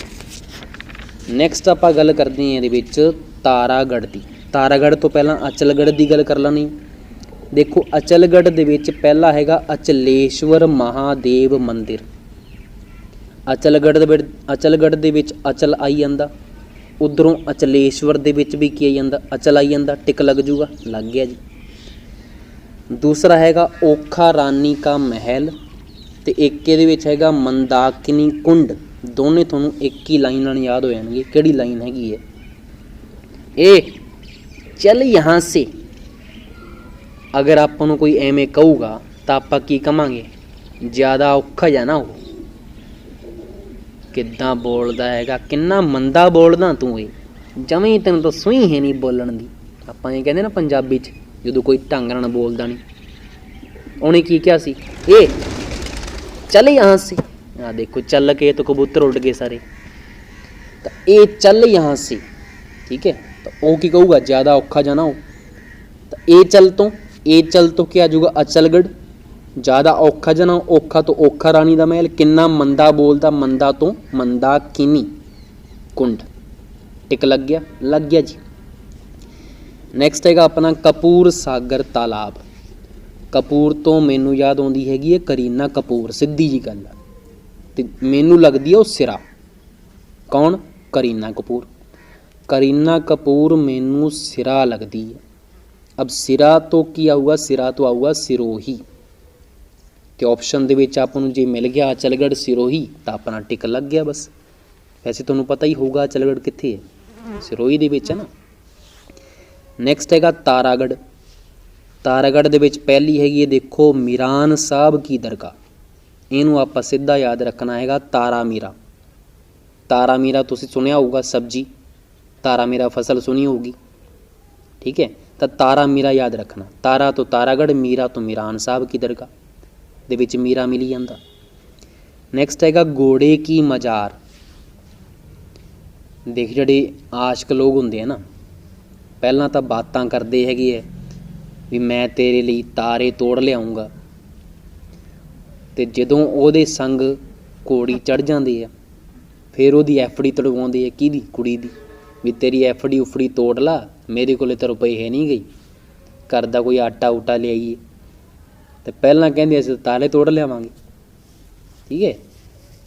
ਨੈਕਸਟ ਆਪਾਂ ਗੱਲ ਕਰਦੇ ਹਾਂ ਇਹਦੇ ਵਿੱਚ ਤਾਰਾਗੜ੍ਹ ਦੀ। ਤਾਰਾਗੜ੍ਹ ਤੋਂ ਪਹਿਲਾਂ ਅਚਲਗੜ੍ਹ ਦੀ ਗੱਲ ਕਰ ਲੈਣੀ। ਦੇਖੋ ਅਚਲਗੜ੍ਹ ਦੇ ਵਿੱਚ ਪਹਿਲਾ ਹੈਗਾ ਅਚਲੇਸ਼ਵਰ ਮਹਾਦੇਵ ਮੰਦਿਰ। ਅਚਲਗੜ੍ਹ ਦੇ ਵਿੱਚ ਅਚਲ ਆਈ ਜਾਂਦਾ, ਉਧਰੋਂ ਅਚਲੇਸ਼ਵਰ ਦੇ ਵਿੱਚ ਵੀ ਕੀ ਆਈ ਜਾਂਦਾ, ਅਚਲ ਆਈ ਜਾਂਦਾ, ਟਿਕ ਲੱਗ ਜੂਗਾ, ਲੱਗ ਗਿਆ ਜੀ। ਦੂਸਰਾ ਹੈਗਾ ਓਖਾ ਰਾਨੀ ਕਾ ਮਹਿਲ, ਤੇ ਇੱਕ ਇਹਦੇ ਵਿੱਚ ਹੈਗਾ ਮੰਦਾਕਿਨੀ ਕੁੰਡ। ਦੋਨੇ ਤੁਹਾਨੂੰ ਇੱਕ ਹੀ ਲਾਈਨ ਨਾਲ ਯਾਦ ਹੋ ਜਾਣਗੇ। ਕਿਹੜੀ ਲਾਈਨ ਹੈਗੀ ਹੈ ਇਹ, ਚੱਲ ਯਹਾਂ ਸੇ। ਅਗਰ ਆਪਾਂ ਨੂੰ ਕੋਈ ਐਵੇਂ ਕਹੂਗਾ ਤਾਂ ਆਪਾਂ ਕੀ ਕਵਾਂਗੇ, ਜ਼ਿਆਦਾ ਔਖਾ ਜਾਂ ਨਾ ਉਹ, ਕਿੱਦਾਂ ਬੋਲਦਾ ਹੈਗਾ, ਕਿੰਨਾ ਮੰਦਾ ਬੋਲਦਾ ਤੂੰ, ਇਹ ਜਮੀ ਤੈਨੂੰ ਤਾਂ ਸੂਈ ਹੈ ਨਹੀਂ ਬੋਲਣ ਦੀ। ਆਪਾਂ ਇਹ ਕਹਿੰਦੇ ਨਾ ਪੰਜਾਬੀ 'ਚ ਜਦੋਂ ਕੋਈ ਢੰਗ ਨਾਲ ਬੋਲਦਾ ਨਹੀਂ। ਉਹਨੇ ਕੀ ਕਿਹਾ ਸੀ, ਇਹ ਚੱਲ ਯਹਾਂ ਸੇ। ਆ ਦੇਖੋ ਚੱਲ ਕੇ ਤਾਂ ਕਬੂਤਰ ਉੱਡ ਗਏ ਸਾਰੇ। ਤਾਂ ਇਹ ਚੱਲ ਯਹਾਂ ਸੇ, ਠੀਕ ਹੈ। ਤਾਂ ਉਹ ਕੀ ਕਹੂਗਾ, ਜ਼ਿਆਦਾ ਔਖਾ ਜਾਂ ਨਾ ਹੋ। ਤਾਂ ਇਹ ਚੱਲ ਤੋਂ ਕੀ ਆ ਜਾਊਗਾ, ਅਚਲਗੜ੍ਹ। ਜ਼ਿਆਦਾ ਔਖਾ ਜਾਂ ਨਾ, ਔਖਾ ਤੋਂ ਔਖਾ ਰਾਣੀ ਦਾ ਮਹਿਲ। ਕਿੰਨਾ ਮੰਦਾ ਬੋਲਦਾ, ਮੰਦਾ ਤੋਂ ਮੰਦਾਕਿਨੀ ਕੁੰਡ, ਟਿਕ ਲੱਗ ਗਿਆ ਜੀ। ਨੈਕਸਟ ਹੈਗਾ ਆਪਣਾ ਕਪੂਰ ਸਾਗਰ ਤਾਲਾਬ। ਕਪੂਰ ਤੋਂ ਮੈਨੂੰ ਯਾਦ ਆਉਂਦੀ ਹੈਗੀ ਹੈ ਕਰੀਨਾ ਕਪੂਰ, ਸਿੱਧੀ ਜੀ ਗੱਲ ਆ। ਤੇ ਮੈਨੂੰ ਲੱਗਦੀ ਹੈ ਉਹ ਸਿਰਾ। ਕੌਣ, ਕਰੀਨਾ ਕਪੂਰ। ਕਰੀਨਾ ਕਪੂਰ ਮੈਨੂੰ ਸਿਰਾ ਲੱਗਦੀ ਹੈ। ਅਬ ਸਿਰਾ ਤੋਂ ਕੀ ਆਊਗਾ, ਸਿਰਾ ਤੋਂ ਆਊਗਾ ਸਿਰੋਹੀ। ਤੇ ਆਪਸ਼ਨ ਦੇ ਵਿੱਚ ਆਪਾਂ ਨੂੰ ਜੇ ਮਿਲ ਗਿਆ ਅਚਲਗੜ੍ਹ ਸਿਰੋਹੀ ਤਾਂ ਆਪਣਾ ਟਿਕ ਲੱਗ ਗਿਆ ਬਸ। ਵੈਸੇ ਤੁਹਾਨੂੰ ਪਤਾ ਹੀ ਹੋਊਗਾ ਅਚਲਗੜ੍ਹ ਕਿੱਥੇ ਹੈ, ਸਿਰੋਹੀ ਦੇ ਵਿੱਚ ਹੈ ਨਾ। ਨੈਕਸਟ ਹੈਗਾ ਤਾਰਾਗੜ੍ਹ। ਤਾਰਾਗੜ੍ਹ ਦੇ ਵਿੱਚ ਪਹਿਲੀ ਹੈਗੀ ਹੈ ਦੇਖੋ ਮੀਰਾਨ ਸਾਹਿਬ ਕੀ ਦਰਗਾਹ। ਇਹਨੂੰ ਆਪਾਂ ਸਿੱਧਾ ਯਾਦ ਰੱਖਣਾ ਹੈਗਾ ਤਾਰਾ ਮੀਰਾ। ਤਾਰਾ ਮੀਰਾ ਤੁਸੀਂ ਸੁਣਿਆ ਹੋਊਗਾ ਸਬਜ਼ੀ, ਤਾਰਾ ਮੀਰਾ ਫਸਲ ਸੁਣੀ ਹੋਊਗੀ, ਠੀਕ ਹੈ। ਤਾਂ ਤਾਰਾ ਮੀਰਾ ਯਾਦ ਰੱਖਣਾ। ਤਾਰਾ ਤੋਂ ਤਾਰਾਗੜ੍ਹ, ਮੀਰਾ ਤੋਂ ਮੀਰਾਨ ਸਾਹਿਬ ਕੀ ਦਰਗਾਹ ਦੇ ਵਿੱਚ ਮੀਰਾ ਮਿਲੀ ਜਾਂਦਾ। ਨੈਕਸਟ ਹੈਗਾ ਘੋੜੇ ਕੀ ਮਜ਼ਾਰ। ਦੇਖ ਜਿਹੜੇ ਆਸ਼ਕ ਲੋਕ ਹੁੰਦੇ ਆ ਨਾ, ਪਹਿਲਾਂ ਤਾਂ ਬਾਤਾਂ ਕਰਦੇ ਹੈਗੇ ਹੈ ਵੀ ਮੈਂ ਤੇਰੇ ਲਈ ਤਾਰੇ ਤੋੜ ਲਿਆਉਂਗਾ, ਤੇ ਜਦੋਂ ਉਹਦੇ ਸੰਗ ਘੋੜੀ ਚੜ੍ਹ ਜਾਂਦੀ ਆ ਫਿਰ ਉਹਦੀ ਐਫਡੀ ਤੜਵਾਉਂਦੇ ਆ, ਕਿਹਦੀ, ਕੁੜੀ ਦੀ, ਵੀ ਤੇਰੀ ਐਫਡੀ ਉਫੜੀ ਤੋੜ ਲਾ, ਮੇਰੇ ਕੋਲੇ ਤਾਂ ਰੁਪਏ ਹੈ ਨਹੀਂ ਗਈ, ਘਰ ਦਾ ਕੋਈ ਆਟਾ ਊਟਾ ਲਿਆਈਏ। ਤੇ ਪਹਿਲਾਂ ਕਹਿੰਦੇ ਅਸੀਂ ਤਾਰੇ ਤੋੜ ਲਿਆਵਾਂਗੇ, ਠੀਕ ਹੈ।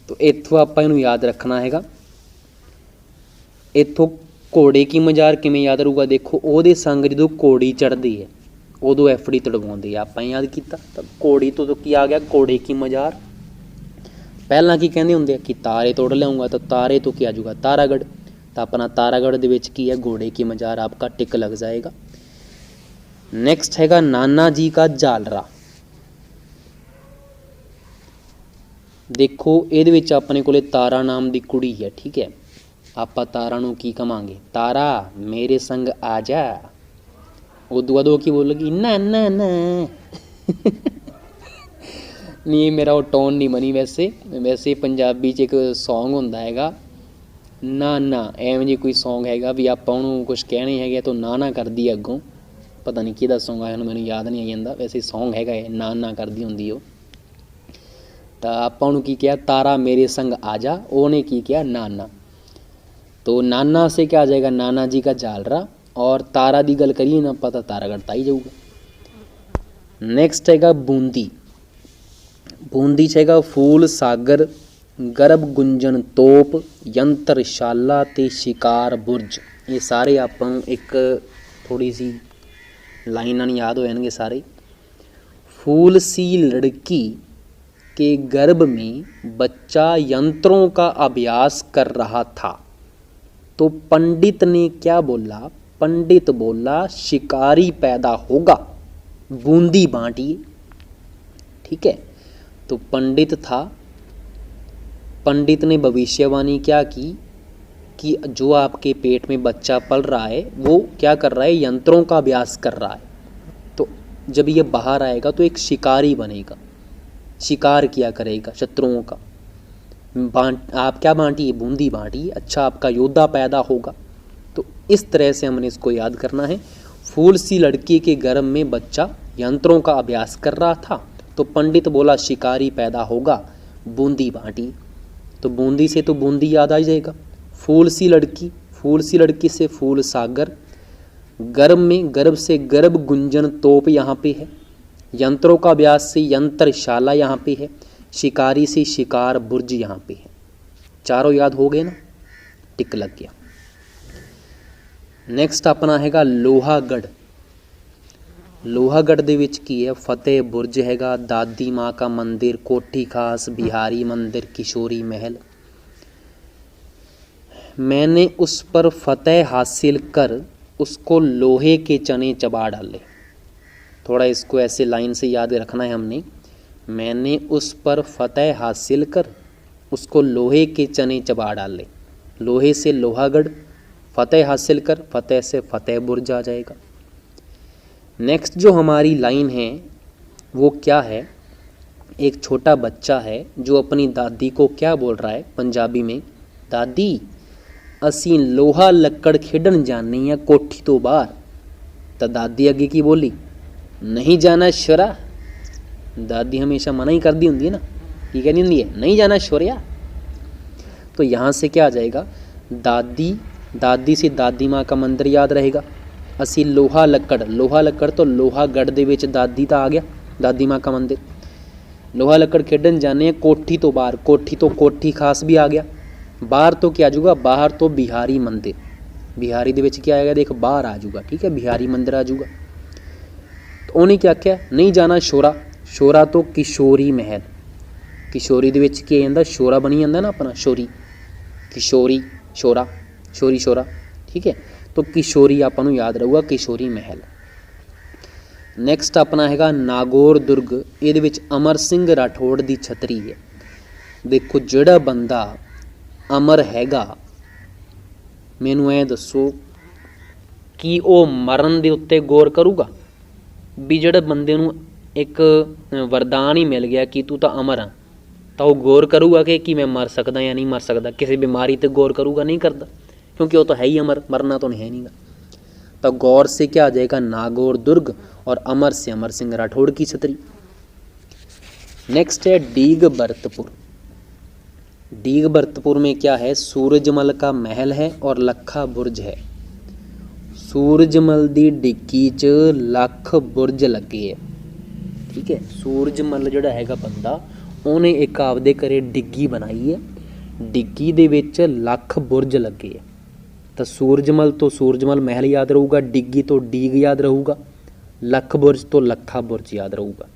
ਤਾਂ ਇੱਥੋਂ ਆਪਾਂ ਇਹਨੂੰ ਯਾਦ ਰੱਖਣਾ ਹੈਗਾ। ਇੱਥੋਂ ਘੋੜੇ ਕੀ ਮਜ਼ਾਰ ਕਿਵੇਂ ਯਾਦ ਰਹੂਗਾ, ਦੇਖੋ ਉਹਦੇ ਸੰਗ ਜਦੋਂ ਘੋੜੀ ਚੜ੍ਹਦੀ ਹੈ ਉਦੋਂ ਐਫਡੀ ਤੜਵਾਉਂਦੇ ਆ, ਆਪਾਂ ਯਾਦ ਕੀਤਾ। ਤਾਂ ਘੋੜੀ ਤੋਂ ਕੀ ਆ ਗਿਆ, ਘੋੜੇ ਕੀ ਮਜ਼ਾਰ। ਪਹਿਲਾਂ ਕੀ ਕਹਿੰਦੇ ਹੁੰਦੇ ਆ ਕਿ ਤਾਰੇ ਤੋੜ ਲਿਆਉਂਗਾ, ਤਾਂ ਤਾਰੇ ਤੋਂ ਕੀ ਆ ਜਾਊਗਾ, ਤਾਰਾਗੜ੍ਹ। ਤਾਂ ਆਪਣਾ ਤਾਰਾਗੜ੍ਹ ਦੇ ਵਿੱਚ ਕੀ ਹੈ, ਘੋੜੇ ਕੀ ਮਜ਼ਾਰ, ਆਪਕਾ ਟਿਕ ਲੱਗ ਜਾਏਗਾ। ਨੈਕਸਟ ਹੈਗਾ ਨਾਨਾ ਜੀ ਕਾ ਜਾਲਰਾ। ਦੇਖੋ ਇਹਦੇ ਵਿੱਚ ਆਪਣੇ ਕੋਲੇ ਤਾਰਾ ਨਾਮ ਦੀ ਕੁੜੀ ਹੈ, ਠੀਕ ਹੈ। ਆਪਾਂ ਤਾਰਾ ਨੂੰ ਕੀ ਕਵਾਂਗੇ, ਤਾਰਾ ਮੇਰੇ ਸੰਗ ਆ ਜਾ। ਉਦੋਂ ਬਾਅਦ ਉਹ ਕੀ ਬੋਲੇਗੀ, ਨਾ ਨਾ ਨਾ ਨਹੀਂ, ਮੇਰਾ ਉਹ ਟੋਨ ਨਹੀਂ ਬਣੀ। ਵੈਸੇ ਪੰਜਾਬੀ 'ਚ ਇੱਕ ਸੌਂਗ ਹੁੰਦਾ ਹੈਗਾ ਨਾ ਨਾ, ਐਵੇਂ ਜੀ ਕੋਈ ਸੌਂਗ ਹੈਗਾ ਵੀ ਆਪਾਂ ਉਹਨੂੰ ਕੁਛ ਕਹਿਣੇ ਹੈਗੇ ਤਾਂ ਨਾ ਨਾ ਕਰਦੀ ਹੈ ਅੱਗੋਂ। ਪਤਾ ਨਹੀਂ ਕਿਹਦਾ ਸੌਂਗ ਆਇਆ, ਮੈਨੂੰ ਯਾਦ ਨਹੀਂ ਆ ਜਾਂਦਾ। ਵੈਸੇ ਸੌਂਗ ਹੈਗਾ ਇਹ, ਨਾ ਨਾ ਕਰਦੀ ਹੁੰਦੀ ਉਹ। ਤਾਂ ਆਪਾਂ ਉਹਨੂੰ ਕੀ ਕਿਹਾ, ਤਾਰਾ ਮੇਰੇ ਸੰਗ ਆ ਜਾ। ਉਹਨੇ ਕੀ ਕਿਹਾ, ਨਾਨਾ। तो नाना से क्या आ जाएगा, नाना जी का जालरा। और तारा की गल करिए ना, पता तारागढ़ ताई जाऊगा। नैक्सट हैगा बूंदी। बूंदी च हैगा फूल सागर, गर्भ गुंजन तोप, यंत्रशाला ते शिकार बुरज। ये सारे ਆਪਾਂ ਨੂੰ ਇੱਕ थोड़ी सी लाइनां याद हो जाएंगे सारे। फूल सी लड़की के गर्भ में बच्चा यंत्रों का अभ्यास कर रहा था तो पंडित ने क्या बोला? पंडित बोला शिकारी पैदा होगा, बूंदी बांटिए। ठीक है, तो पंडित था, पंडित ने भविष्यवाणी क्या की कि जो आपके पेट में बच्चा पल रहा है वो क्या कर रहा है? यंत्रों का अभ्यास कर रहा है। तो जब ये बाहर आएगा तो एक शिकारी बनेगा, शिकार किया करेगा शत्रुओं का। आप क्या बांटिए? बूंदी बांटिए। अच्छा, आपका योद्धा पैदा होगा। तो इस तरह से हमने इसको याद करना है। फूल सी लड़की के गर्भ में बच्चा यंत्रों का अभ्यास कर रहा था तो पंडित बोला शिकारी पैदा होगा, बूंदी बांटिए। तो बूंदी से तो बूंदी याद आ जाएगा। फूल सी लड़की, फूल सी लड़की से फूल सागर, गर्भ में, गर्भ से गर्भ गुंजन तोप यहाँ पे है, यंत्रों का अभ्यास से यंत्रशाला यहाँ पे है, शिकारी से शिकार बुर्ज यहाँ पे है। चारों याद हो गए ना? टिक लग गया। नेक्स्ट अपना हैगा लोहागढ़। लोहागढ़ ਦੇ ਵਿੱਚ ਕੀ ਹੈ? फतेह बुर्ज हैगा, दादी माँ का मंदिर, कोठी खास, बिहारी मंदिर, किशोरी महल। मैंने उस पर फतेह हासिल कर उसको लोहे के चने चबा डाले। थोड़ा इसको ऐसे लाइन से याद रखना है हमने। मैंने उस पर फतेह हासिल कर उसको लोहे के चने चबा डाले। लोहे से लोहागढ़, फतेह हासिल कर, फतेह से फतेह बुर्ज आ जाएगा। नेक्स्ट जो हमारी लाइन है वो क्या है? एक छोटा बच्चा है जो अपनी दादी को क्या बोल रहा है पंजाबी में? दादी असी लोहा लक्कड़ खेडन जाने या कोठी तो बाहर। तो दादी अगे की बोली? नहीं जाना शोरा। दादी हमेशा मना ही कर दी होंगी ना, ये कहनी होंगी है नहीं जाना शोरिया। तो यहाँ से क्या आ जाएगा? दादी, दादी से दादी माँ का मंदिर याद रहेगा। असी लोहा लक्कड़, लोहा लक्कड़ तो लोहागढ़ दे विच दादी तो आ गया, दादी माँ का मंदिर। लोहा लक्कड़ खेडन जाने कोठी तो बाहर, कोठी तो कोठी खास भी आ गया। बाहर तो क्या आ जाऊगा? बाहर तो बिहारी मंदिर, बिहारी दे विच क्या आएगा? देख बाहर आ जाऊगा। ठीक है, बिहारी मंदिर आ जाऊगा। तो उन्हें क्या क्या नहीं जाना शोरा, शोरा तो किशोरी महल, किशोरी दे विच क्या आंदा? शोरा बनी जांदा ना अपना, शोरी, किशोरी शोरा, शोरी शोरा। ठीक है, तो किशोरी आपां नूं याद रहूगा, किशोरी महल। नैक्सट अपना हैगा नागौर दुर्ग। इहदे विच अमर सिंह राठौड़ दी छतरी है। देखो जिहड़ा बंदा अमर हैगा, मैनूं ऐ दसो कि वो मरण दे उत्ते गौर करूगा? भी जिहड़े बंदे नूं एक वरदान ही मिल गया कि तू तो अमर हाँ, तो वो गौर करूगा कि मैं मर सकदा या नहीं मर सकदा? किसी बीमारी ते गौर करूगा? नहीं करता, क्योंकि वो तो है ही अमर, मरना तो नहीं है नहीं गा। तो गौर से क्या आ जाएगा? नागौर दुर्ग, और अमर से अमर सिंह राठौड़ की छतरी। नेक्स्ट है डीग भरतपुर। डीग भरतपुर में क्या है? सूरजमल का महल है और लखा बुर्ज है। सूरजमल दी डिग्गी च लख बुर्ज लगे है। ठीक है, सूरजमल जिहड़ा हैगा बंदा, उन्हें एक आपदे घरे डिग्गी बनाई है, डिग्गी दे विच लख बुर्ज लगे है। तो सूरजमल तो सूरजमल महल याद रहूगा, डिग्गी तो डीग याद रहूगा, लख बुर्ज तो लखा बुर्ज याद रहूगा।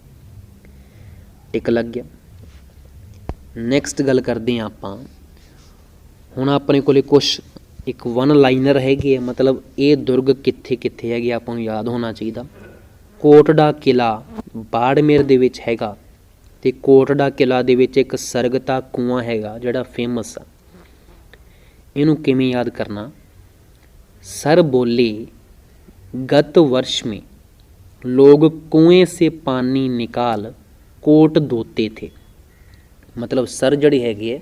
टिक लग गया। नैक्सट गल करते हैं आपां हुण अपने कोले कुछ एक वन लाइनर हैगे, मतलब ये दुर्ग कित्थे कित्थे हैगे आपां नूं याद होना चाहिए। कोटड़ा किला बाड़मेर दे विच हैगा, ते कोटड़ा किला दे विच एक सरगता कुआं हैगा जिहड़ा फेमस आ। इहनूं किवें याद करना? सर बोले गत वर्ष में लोग कुएं से पानी निकाल कोट धोते थे। मतलब सर जड़ी हैगी है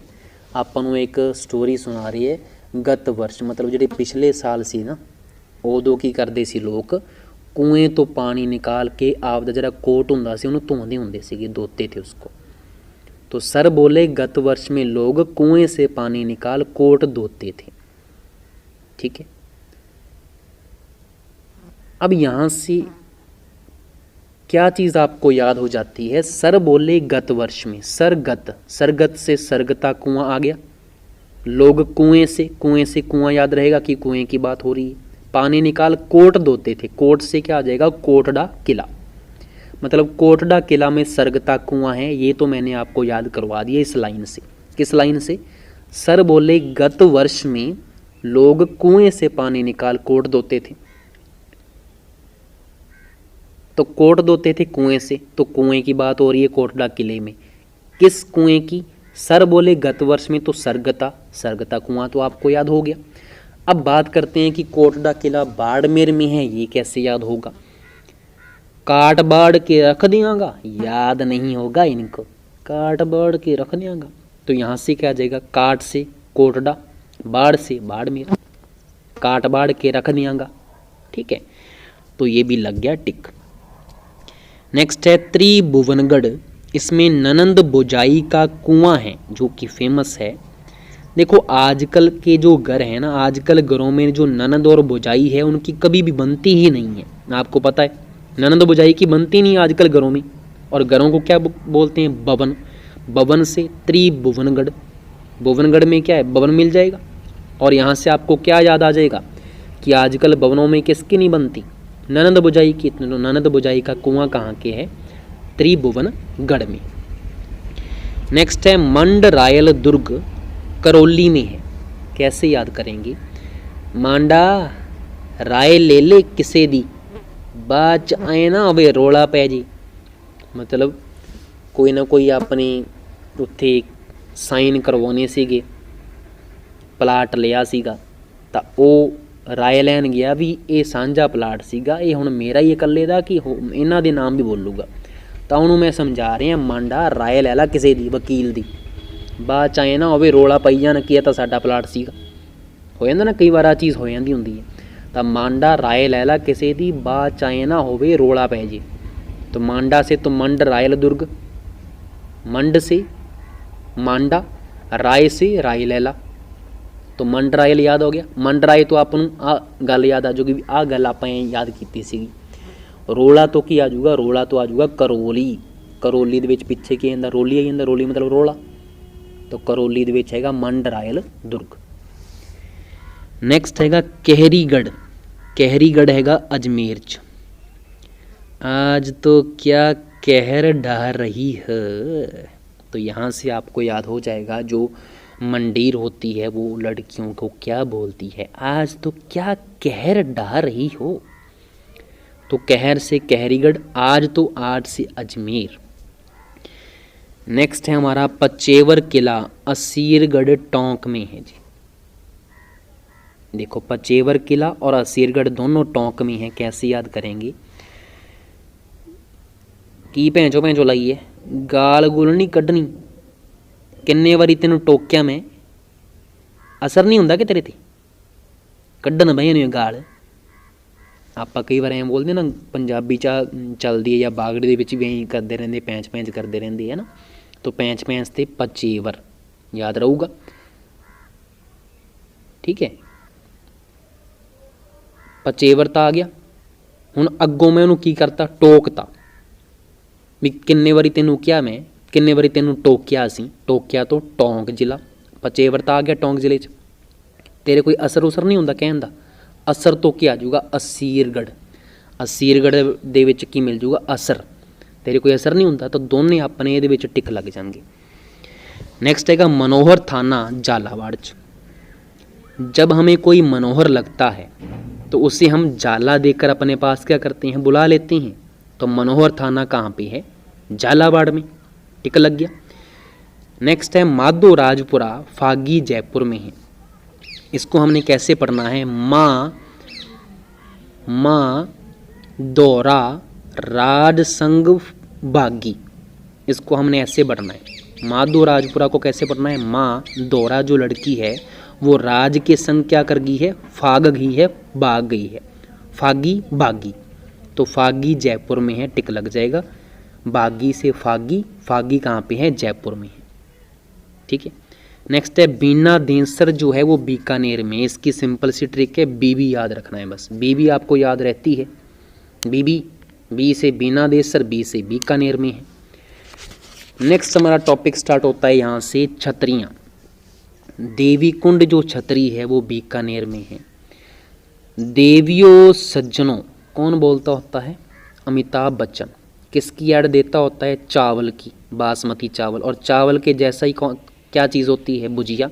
आपां नूं एक स्टोरी सुना रही है। गत वर्ष मतलब जिहड़े पिछले साल सी ना, उदों की करदे सी लोग कुएं तो पानी निकाल के आपदा जिहड़ा कोट हुंदा सी उहनूं धोंदे हुंदे सीगे, धोते थे उसको। तो सर बोले गत वर्ष में लोग कुएं से पानी निकाल कोट धोते थे। ठीक है, अब यहाँ से क्या चीज़ आपको याद हो जाती है? सर बोले गत वर्ष में, सरगत, सरगत से सरगता कुआं आ गया। लोग कुएं से कुआं याद रहेगा कि कुएं की बात हो रही है। पानी निकाल कोट धोते थे, कोट से क्या आ जाएगा, कोटड़ा किला, मतलब कोटड़ा किला में सरगता कुआं है। ये तो मैंने आपको याद करवा दिया इस लाइन से। किस लाइन से? सर बोले गत वर्ष में लोग कुएं से पानी निकाल कोट धोते थे, तो कोट धोते थे कुएं से, तो कुएं की बात हो रही है कोटड़ा किले में। किस कुएं की? सर बोले गत वर्ष में, तो सरगता कुआं तो आपको याद हो गया। अब बात करते हैं कि कोटड़ा किला बाड़मेर में है, ये कैसे याद होगा? काट बाड़ के रख दियांगा, याद नहीं होगा इनको, काट बाड़ के रख दियांगा, तो यहाँ से क्या आ जाएगा, काट से कोटड़ा, बाढ़ से बाड़मेर, काट बाड़ के रख दियांगा। ठीक है, तो ये भी लग गया टिक। नेक्स्ट है त्रिभुवनगढ़, इसमें ननंद बोजाई का कुआं है जो कि फेमस है। देखो आजकल के जो घर हैं ना, आजकल घरों में जो ननंद और बोजाई है उनकी कभी भी बनती ही नहीं है, आपको पता है ननंद बोजाई की बनती नहीं आजकल घरों में। और घरों को क्या बोलते हैं, भवन, भवन से त्रिभुवनगढ़, भुवनगढ़ में क्या है, भवन मिल जाएगा। और यहाँ से आपको क्या याद आ जाएगा कि आजकल भवनों में किसकी नहीं बनती, ननंद बोजाई की। तो ननंद बोजाई का कुआं कहाँ के है, त्रिभुवनगढ़ में। नेक्स्ट है मंडरायल दुर्ग, करौली में है, कैसे याद करेंगे, मांडा राय ले ले किसे दी, बाच आए ना अबे रोड़ा पै जी, मतलब कोई ना कोई अपने उत्थे साइन करवाने सीगे, प्लाट लिया सीगा, ਤਾਂ ਉਹ ਰਾਏ ਲੈਣ ਗਿਆ ਵੀ ਇਹ ਸਾਂਝਾ ਪਲਾਟ ਸੀਗਾ, ਇਹ ਹੁਣ ਮੇਰਾ ਹੀ ਇਕੱਲੇ ਦਾ ਕਿ ਇਹਨਾਂ ਦੇ ਨਾਮ ਵੀ ਬੋਲੂਗਾ। ਤਾਂ ਉਹਨੂੰ ਮੈਂ ਸਮਝਾ ਰਿਹਾ, ਮਾਂਡਾ ਰਾਏ ਲੈ ਲਾ ਕਿਸੇ ਦੀ, ਵਕੀਲ ਦੀ, ਬਾਅਦ 'ਚ ਆਏ ਨਾ ਹੋਵੇ ਰੌਲਾ ਪਈ ਜਾਣ ਕਿ ਇਹ ਤਾਂ ਸਾਡਾ ਪਲਾਟ ਸੀਗਾ। ਹੋ ਜਾਂਦਾ ਨਾ ਕਈ ਵਾਰ ਆਹ ਚੀਜ਼ ਹੋ ਜਾਂਦੀ ਹੁੰਦੀ ਹੈ। ਤਾਂ ਮਾਂਡਾ ਰਾਏ ਲੈ ਲਾ ਕਿਸੇ ਦੀ, ਬਾਅਦ 'ਚ ਆਏ ਨਾ ਹੋਵੇ ਰੌਲਾ ਪੈ ਜੇ। तो मांडा से तो मंड रायल दुर्ग, मंड से मांडा, राय से राय लैला, तो मंड रायल याद हो गया। मंड राय तो आप आ गल याद आ जाऊगी, आ गल आप याद की सी। रोला तो की आ जाऊगा, रोला तो आ जाऊगा करौली, करौली दे विच पिछे की आंदा, रोली आई जांदा, रोली मतलब रोला, तो करौली दे विच हैगा मंड रायल दुर्ग। नैक्सट हैगा कहरीगढ़, कहरीगढ़ हैगा अजमेर च। आज तो क्या कहर ढह रही है, तो यहाँ से आपको याद हो जाएगा जो मंडीर होती है वो लड़कियों को क्या बोलती है, आज तो क्या कहर ढह रही हो। तो कहर से कहरीगढ़, आज तो आज से अजमेर। नेक्स्ट है हमारा पचेवर किला, असीरगढ़ टोंक में है जी। देखो पचेवर किला और असीरगढ़ दोनों टोंक में है, कैसे याद करेंगे की भैंचो भैंचो लाइए, गाल गुल नहीं कढ़नी, किन्ने वारी तेनों टोक्या मैं, असर नहीं होंदा कि तेरे ते कढ़न बह नहीं गाल। आप कई बार एं बोलते ना पंजाबी चा चलती है या बागड़ी दे विच भी एं करते रहंदे, पैंच पैंच करते रहंदे है ना, तो पैंच पैंच ते पचेवर याद रहूगा। ठीक है, पचेवर तो आ गया। हुण अगों मैं उन्होंने की करता, टोकता भी किन्ने वारी तेनों क्या मैं, किन्ने वारी तेनों टोकिया सी, टोकिया तो टोंक जिला, पचेवर तो आ गया टोंक जिले च। तेरे कोई असर उसर नहीं होंदा कहन दा, असर तो क्या आ जाऊगा असीरगढ़, असीरगढ़ दे विच की मिल जूगा असर, तेरे कोई असर नहीं होंदा, तो दोनों अपने ये विच टिक लग जाएंगे। नैक्सट हैगा मनोहर थाना झालावाड़ च। जब हमें कोई मनोहर लगता है तो उसे हम जाला देकर अपने पास क्या करते हैं, बुला लेते हैं। तो मनोहर थाना कहाँ पे है, झालावाड़ में, टिक लग गया। नेक्स्ट है माधो राजपुरा, फागी जयपुर में है। इसको हमने कैसे पढ़ना है, माँ माँ दौरा राज संग बागी, इसको हमने ऐसे पढ़ना है। माधो राजपुरा को कैसे पढ़ना है, माँ दौरा जो लड़की है वो राज के संग क्या कर गई है, फाग गई है, भाग गई है, फागी बागी, तो फागी जयपुर में है, टिक लग जाएगा। बागी से फागी, फागी कहाँ पे है, जयपुर में है। ठीक है, नेक्स्ट है बीना देंसर जो है वो बीकानेर में, इसकी सिंपल सी ट्रिक है, बीबी याद रखना है बस, बीबी आपको याद रहती है, बीबी, बी से बीना देंसर, बी से बीकानेर में है। नेक्स्ट हमारा टॉपिक स्टार्ट होता है यहाँ से छतरियाँ। देवी कुंड जो छतरी है वो बीकानेर में है। देवियों सज्जनों कौन बोलता होता है? अमिताभ बच्चन। किसकी ऐड देता होता है? चावल की, बासमती चावल। और चावल के जैसा ही क्या चीज़ होती है? भुजिया।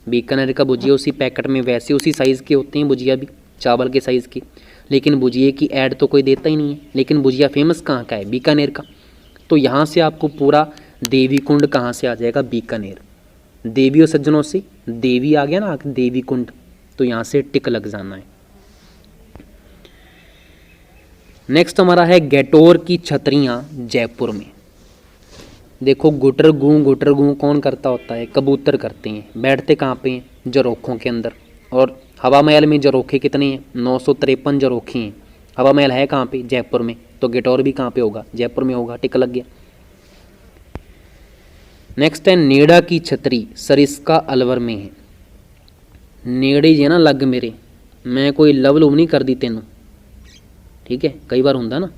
बीकानेर का भुजिया उसी पैकेट में वैसे उसी साइज़ के होते हैं भुजिया भी, चावल के साइज़ की। लेकिन भुजिए की ऐड तो कोई देता ही नहीं है। लेकिन भुजिया फेमस कहाँ का है? बीकानेर का। तो यहाँ से आपको पूरा देवी कुंड कहाँ से आ जाएगा? बीकानेर। देवी और सज्जनों से देवी आ गया ना, देवी कुंड, तो यहाँ से टिक लग जाना है। नेक्स्ट हमारा है गैटोर की छतरियाँ जयपुर में। देखो गुटर गूँ कौन करता होता है? कबूतर करते हैं। बैठते कहाँ पे हैं? जरोखों के अंदर। और हवा महल में जरोखे कितने हैं? 953 जरोखे हैं। हवा महल है कहाँ पे? जयपुर में। तो गैटोर भी कहाँ पे होगा? जयपुर में होगा। टिक लग गया। नेक्स्ट है नेड़ा की छतरी, सरिस्का अलवर में है। नेड़े जे ना लग मेरे, मैं कोई लव लुव नहीं कर दी तेनों, ठीक है। कई बार ਹੁੰਦਾ ना,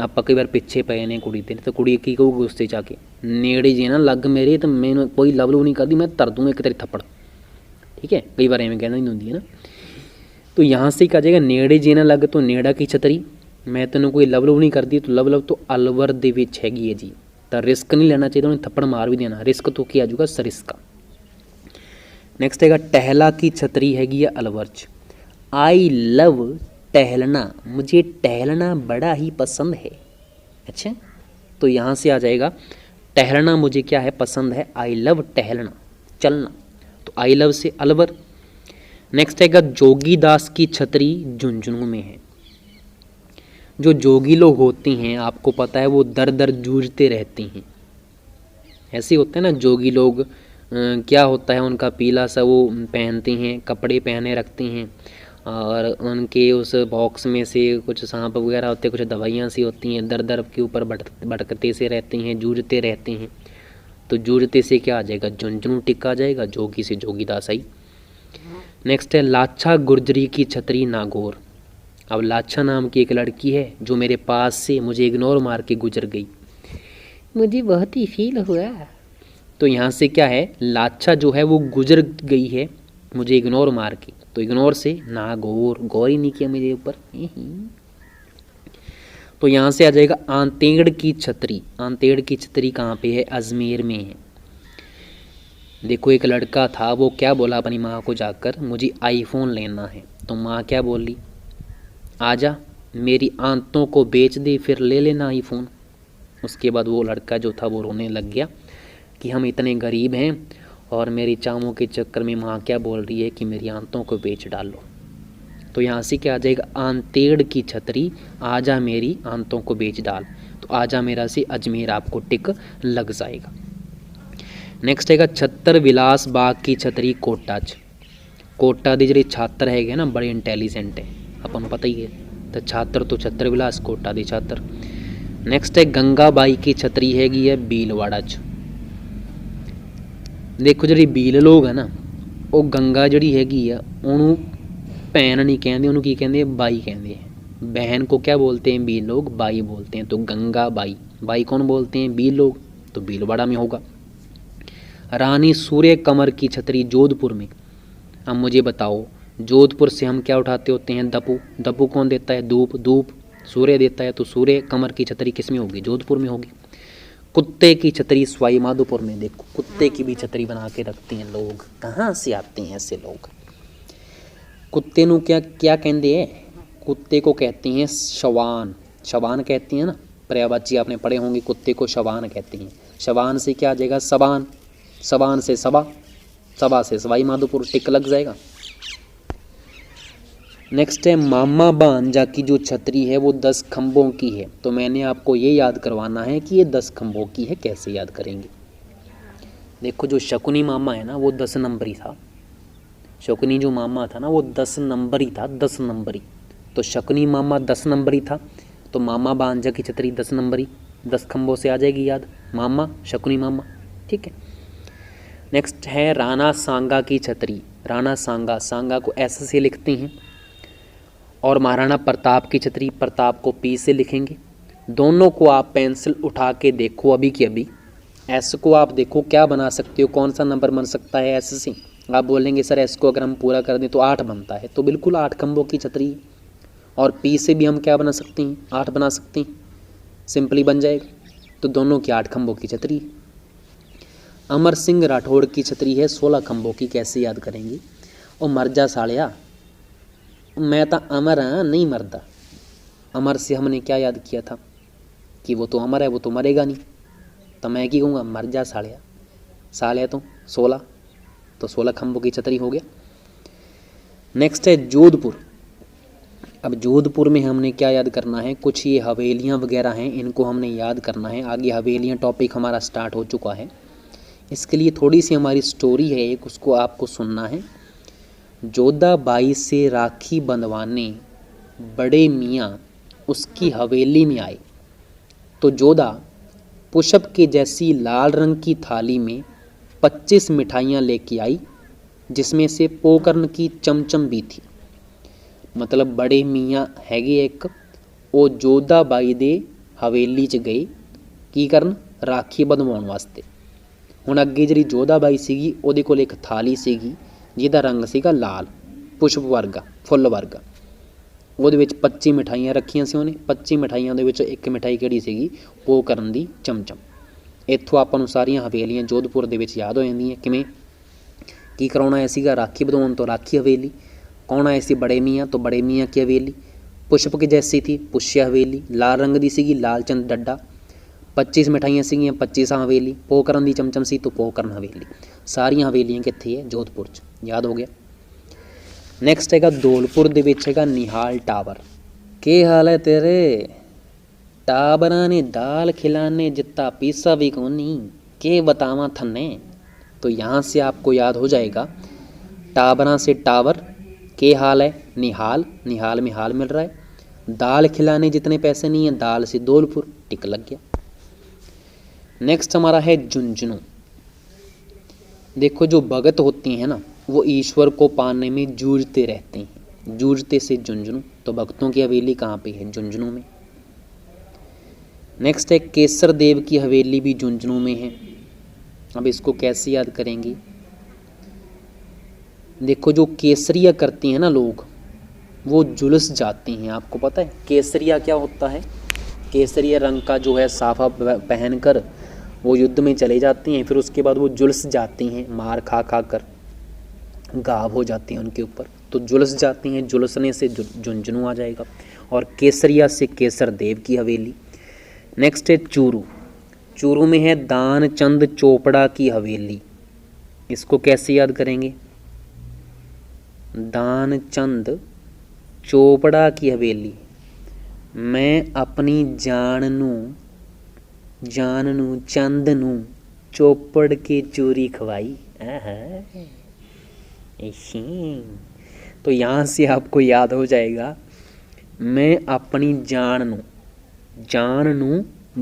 ਆਪਾਂ कई बार पिछे पे ने कुड़ी तेरे, तो कुड़ी की कहूगी गुस्से जाके, नेड़े जे ना लग मेरे तो मैंने कोई लव लुव नहीं कर दी, मैं तर दूंगा एक तेरे थप्पड़, ठीक है। कई बार एवं कहना नहीं होंगी है ना। तो यहाँ से कहा जाएगा नेड़े जे ना लग, तो नेड़ा की छतरी, मैं तेनों कोई लव लुव नहीं कर दी, तो लव लव तो अलवर ਦੇ ਵਿੱਚ ਹੈਗੀ है जी। तो रिस्क नहीं लेना चाहिए, उन्हें थप्पड़ मार भी देना। रिस्क तो क्या आजूगा? सरिस्का। नेक्स्ट हैगा टहला की छतरी हैगी है अलवर च। आई लव टहलना, मुझे टहलना बड़ा ही पसंद है। अच्छा, तो यहाँ से आ जाएगा टहलना मुझे क्या है? पसंद है। आई लव टहलना, चलना। तो आई लव से अलवर। नेक्स्ट हैगा जोगीदास की छतरी झुंझुनू में है। जो जोगी लोग होते हैं आपको पता है वो दर दर जूझते रहते हैं। ऐसे होते हैं ना जोगी लोग, क्या होता है उनका पीला सा वो पहनते हैं, कपड़े पहने रखते हैं, और उनके उस बॉक्स में से कुछ सांप वगैरह होते हैं, कुछ दवाइयाँ सी होती हैं, दर दर के ऊपर भटकते से रहते हैं, जूझते रहते हैं। तो जूझते से क्या आ जाएगा? झुंझुनू टिक आ जाएगा। जोगी से जोगीदास आई। नेक्स्ट है लाछा गुर्जरी की छतरी नागौर। अब लाछा नाम की एक लड़की है जो मेरे पास से मुझे इग्नोर मार के गुजर गई, मुझे बहुत ही फील हुआ। तो यहाँ से क्या है? लाछा जो है वो गुजर गई है मुझे इग्नोर मार के, तो इग्नोर से नागौर, गौर ही नहीं किया मेरे ऊपर। तो यहाँ से आ जाएगा आंतेड़ की छतरी। आंतेड़ की छतरी कहाँ पे है? अजमेर में है। देखो एक लड़का था, वो क्या बोला अपनी माँ को जाकर, मुझे आईफोन लेना है। तो माँ क्या बोली? आजा मेरी आंतों को बेच दे फिर ले लेना आईफोन। उसके बाद वो लड़का जो था वो रोने लग गया कि हम इतने गरीब हैं और मेरी चामों के चक्कर में माँ क्या बोल रही है कि मेरी आंतों को बेच डालो। तो यहाँ से क्या आ जाएगा? आंतेड़ की छतरी, आजा मेरी आंतों को बेच डाल। तो आजा मेरा से अजमेर आपको टिक लग जाएगा। नेक्स्ट हैगा छत्तर विलास बाग की छतरी कोटा च। कोटा ਦੇ ਜਿਹੜੇ छात्र हैगे ना बड़े इंटैलीजेंट है, अपन पता ही है। तो छात्र तो छत्तर विलास, कोटा ਦੇ छात्र। नेक्स्ट है गंगाबाई की छतरी हैगी है बीलवाड़ा च। देखो जी बील लोग है ना, वो गंगा जी हैगी है उन्होंने भैन नहीं कहते, उन्होंने की कहते बाई कहते हैं। बहन को क्या बोलते हैं बील लोग? बाई बोलते हैं। तो गंगा बाई, बाई कौन बोलते हैं? बील लोग। तो बीलवाड़ा में होगा। रानी सूर्य कमर की छतरी जोधपुर में। अब मुझे बताओ जोधपुर से हम क्या उठाते होते हैं? दपू। दपू कौन देता है? धूप। धूप सूर्य देता है। तो सूर्य कमर की छतरी किस में होगी? जोधपुर में होगी। कुत्ते की छतरी सवाई माधोपुर में। देखो कुत्ते की भी छतरी बना के रखते हैं लोग, कहाँ से आते हैं ऐसे लोग? कुत्ते नू क्या क्या कहते हैं? कुत्ते को कहते हैं शवान। शवान कहते हैं ना, पर्यायवाची आपने पढ़े होंगे, कुत्ते को शवान कहते हैं। शवान से क्या आ जाएगा? सबान। सबान से सबा, सबा से सवाई माधोपुर, टिक लग जाएगा। नेक्स्ट है मामा भांजा की जो छतरी है वो 10 खंभों की है। तो मैंने आपको ये याद करवाना है कि ये 10 खंभों की है। कैसे याद करेंगे? देखो जो शकुनी मामा है ना वो 10 नंबरी था। शकुनी जो मामा था ना वो 10 नंबरी था, 10 नंबरी। तो शकुनी मामा 10 नंबरी था, तो मामा भांजा की छतरी 10 नंबरी, 10 खंभों से आ जाएगी याद। मामा शकुनी मामा, ठीक है। नेक्स्ट है राणा सांगा की छतरी। राणा सांगा, सांगा को ऐसे से लिखते हैं। और महाराणा प्रताप की छतरी, प्रताप को पी से लिखेंगे। दोनों को आप पेंसिल उठा के देखो अभी की अभी, एस को आप देखो क्या बना सकते हो, कौन सा नंबर बन सकता है एस से। आप बोलेंगे सर एस को अगर हम पूरा कर दें तो 8 बनता है, तो बिल्कुल 8 खंभों की छतरी है। और पी से भी हम क्या बना सकते हैं, 8 बना सकते हैं, सिंपली बन जाएगा। तो दोनों की 8 खंभों की छतरी है। अमर सिंह राठौड़ की छतरी है 16 खंभों की, कैसे याद करेंगे। और मर जा सालिया, मैं तो अमर हाँ नहीं मरदा। अमर से हमने क्या याद किया था कि वो तो अमर है, वो तो मरेगा नहीं। तो मैं क्या कहूँगा, मर जा सालिया, सालिया तो 16, तो 16 खंभों की छतरी हो गया। नेक्स्ट है जोधपुर। अब जोधपुर में हमने क्या याद करना है, कुछ ये हवेलियाँ वगैरह हैं, इनको हमने याद करना है। आगे हवेलियाँ टॉपिक हमारा स्टार्ट हो चुका है। इसके लिए थोड़ी सी हमारी स्टोरी है एक, उसको आपको सुनना है। जोधाबाई से राखी बंधवाने बड़े मियाँ उसकी हवेली में आए, तो जोधा पुष्प के जैसी लाल रंग की थाली में 25 मिठाइयाँ लेके आई, जिसमें से पोकर्ण की चमचम भी थी। मतलब बड़े मियाँ हैगे एक, वो जोधाबाई दे हवेली च गए की करन, राखी बंधवाउण वास्ते। ਹੁਣ ਅੱਗੇ ਜਿਹੜੀ जोधाबाई ਸੀਗੀ ਉਹਦੇ ਕੋਲ ਇੱਕ ਥਾਲੀ ਸੀਗੀ ਜਿਹਦਾ ਰੰਗ ਸੀਗਾ ਲਾਲ, ਪੁਸ਼ਪ ਵਰਗਾ, ਫੁੱਲ ਵਰਗਾ। ਉਹਦੇ ਵਿੱਚ 25 ਮਿਠਾਈਆਂ ਰੱਖੀਆਂ ਸੀ ਉਹਨੇ। 25 ਮਿਠਾਈਆਂ ਦੇ ਵਿੱਚ ਇੱਕ ਮਿਠਾਈ ਕਿਹੜੀ ਸੀਗੀ, ਪੋਕਰਨ ਦੀ ਚਮਚਮ। ਇੱਥੋਂ ਆਪਾਂ ਨੂੰ ਸਾਰੀਆਂ ਹਵੇਲੀਆਂ जोधपुर ਦੇ ਵਿੱਚ ਯਾਦ ਹੋ ਜਾਂਦੀਆਂ। ਕਿਵੇਂ, ਕੀ ਕਰਾਉਣਾ ਆਇਆ ਸੀਗਾ, ਰਾਖੀ बंधवाउण तो राखी हवेली। कौन आए सी, बड़े मियाँ, तो बड़े मियाँ की हवेली। पुष्प की जैसी थी, पुष्य हवेली। लाल रंग दी सीगी, लालचंद डड्डा। 25 मिठाइयाँ सीगियाँ, 25 हवेली। पोकरण दी चमचम सी तो पोकरण हवेली। सारियां हवेलियाँ कित्थे है, जोधपुर च। याद हो गया। नैक्सट हैगा धौलपुर दे विच हैगा निहाल टावर। के हाल है तेरे, टाबरां ने दाल खिलाने जित्ता पीसा भी कोनी, के बतावा थन्ने। तो यहाँ से आपको याद हो जाएगा, टाबरां से टावर, के हाल है निहाल, निहाल में हाल मिल रहा है। दाल खिलाने जितने पैसे नहीं है, दाल से धौलपुर, टिक लग गया। नेक्स्ट हमारा है झुंझुनू। देखो जो भगत होते हैं ना, वो ईश्वर को पाने में जूझते रहते हैं, जूझते से झुंझुनू। तो भक्तों की हवेली कहाँ पे है, झुंझुनू में। नेक्स्ट है केसर देव की हवेली भी झुंझुनू में है। अब इसको कैसे याद करेंगे, देखो जो केसरिया करते हैं ना लोग, वो जुलस जाते हैं। आपको पता है केसरिया क्या होता है, केसरिया रंग का जो है साफा पहनकर वो युद्ध में चले जाते हैं, फिर उसके बाद वो जुलस जाते हैं, मार खा खा कर घाव हो जाते हैं उनके ऊपर, तो जुलस जाते हैं। जुलसने से झुंझुनू आ जाएगा। और केसरिया से केसर देव की हवेली। नेक्स्ट है चूरू। चूरू में है दानचंद चोपड़ा की हवेली। इसको कैसे याद करेंगे, दानचंद चोपड़ा की हवेली। मैं अपनी जान नू चंद नू चोपड़ के चोरी खवाई। तो यहाँ से आपको याद हो जाएगा, मैं अपनी जान नू,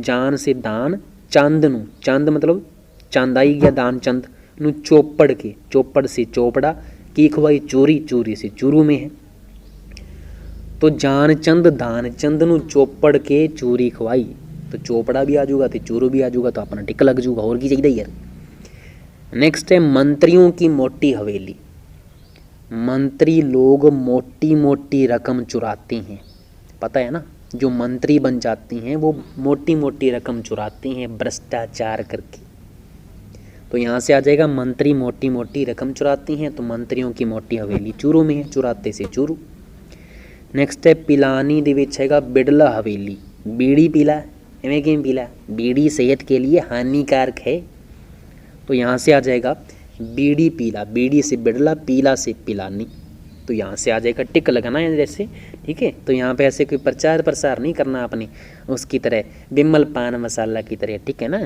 जान से दान, चंद नू, चंद मतलब चंद आई गया, दान चंद नू चोपड़ के, चोपड़ से चोपड़ा की खवाई चोरी, चोरी से चूरू में है। तो जानचंद दानचंद नू चोपड़ के चोरी खवाई, तो चोपड़ा भी आ जाऊगा तो चूरू भी आ जाऊगा, तो अपना टिक लग जाऊगा। और की चाहिए यार। नेक्स्ट है मंत्रियों की मोटी हवेली। मंत्री लोग मोटी मोटी रकम चुराते हैं, पता है ना। जो मंत्री बन जाते हैं वो मोटी मोटी रकम चुराते हैं भ्रष्टाचार करके। तो यहाँ से आ जाएगा, मंत्री मोटी मोटी रकम चुराते हैं, तो मंत्रियों की मोटी हवेली चूरू में है, चुराते से चूरू। नेक्स्ट है पिलानी दे विच हैगा बिड़ला हवेली। बीड़ी पीला, इवें किवें पीला, बीड़ी सेहत के लिए हानिकारक है, तो यहाँ से आ जाएगा बीड़ी पीला। बीड़ी से बिड़ला, पीला से पिलानी, तो यहाँ से आ जाएगा, टिक लगाना है जैसे, ठीक है। तो यहाँ पे ऐसे कोई प्रचार प्रसार नहीं करना अपने उसकी तरह, बिमल पान मसाला की तरह, ठीक है ना।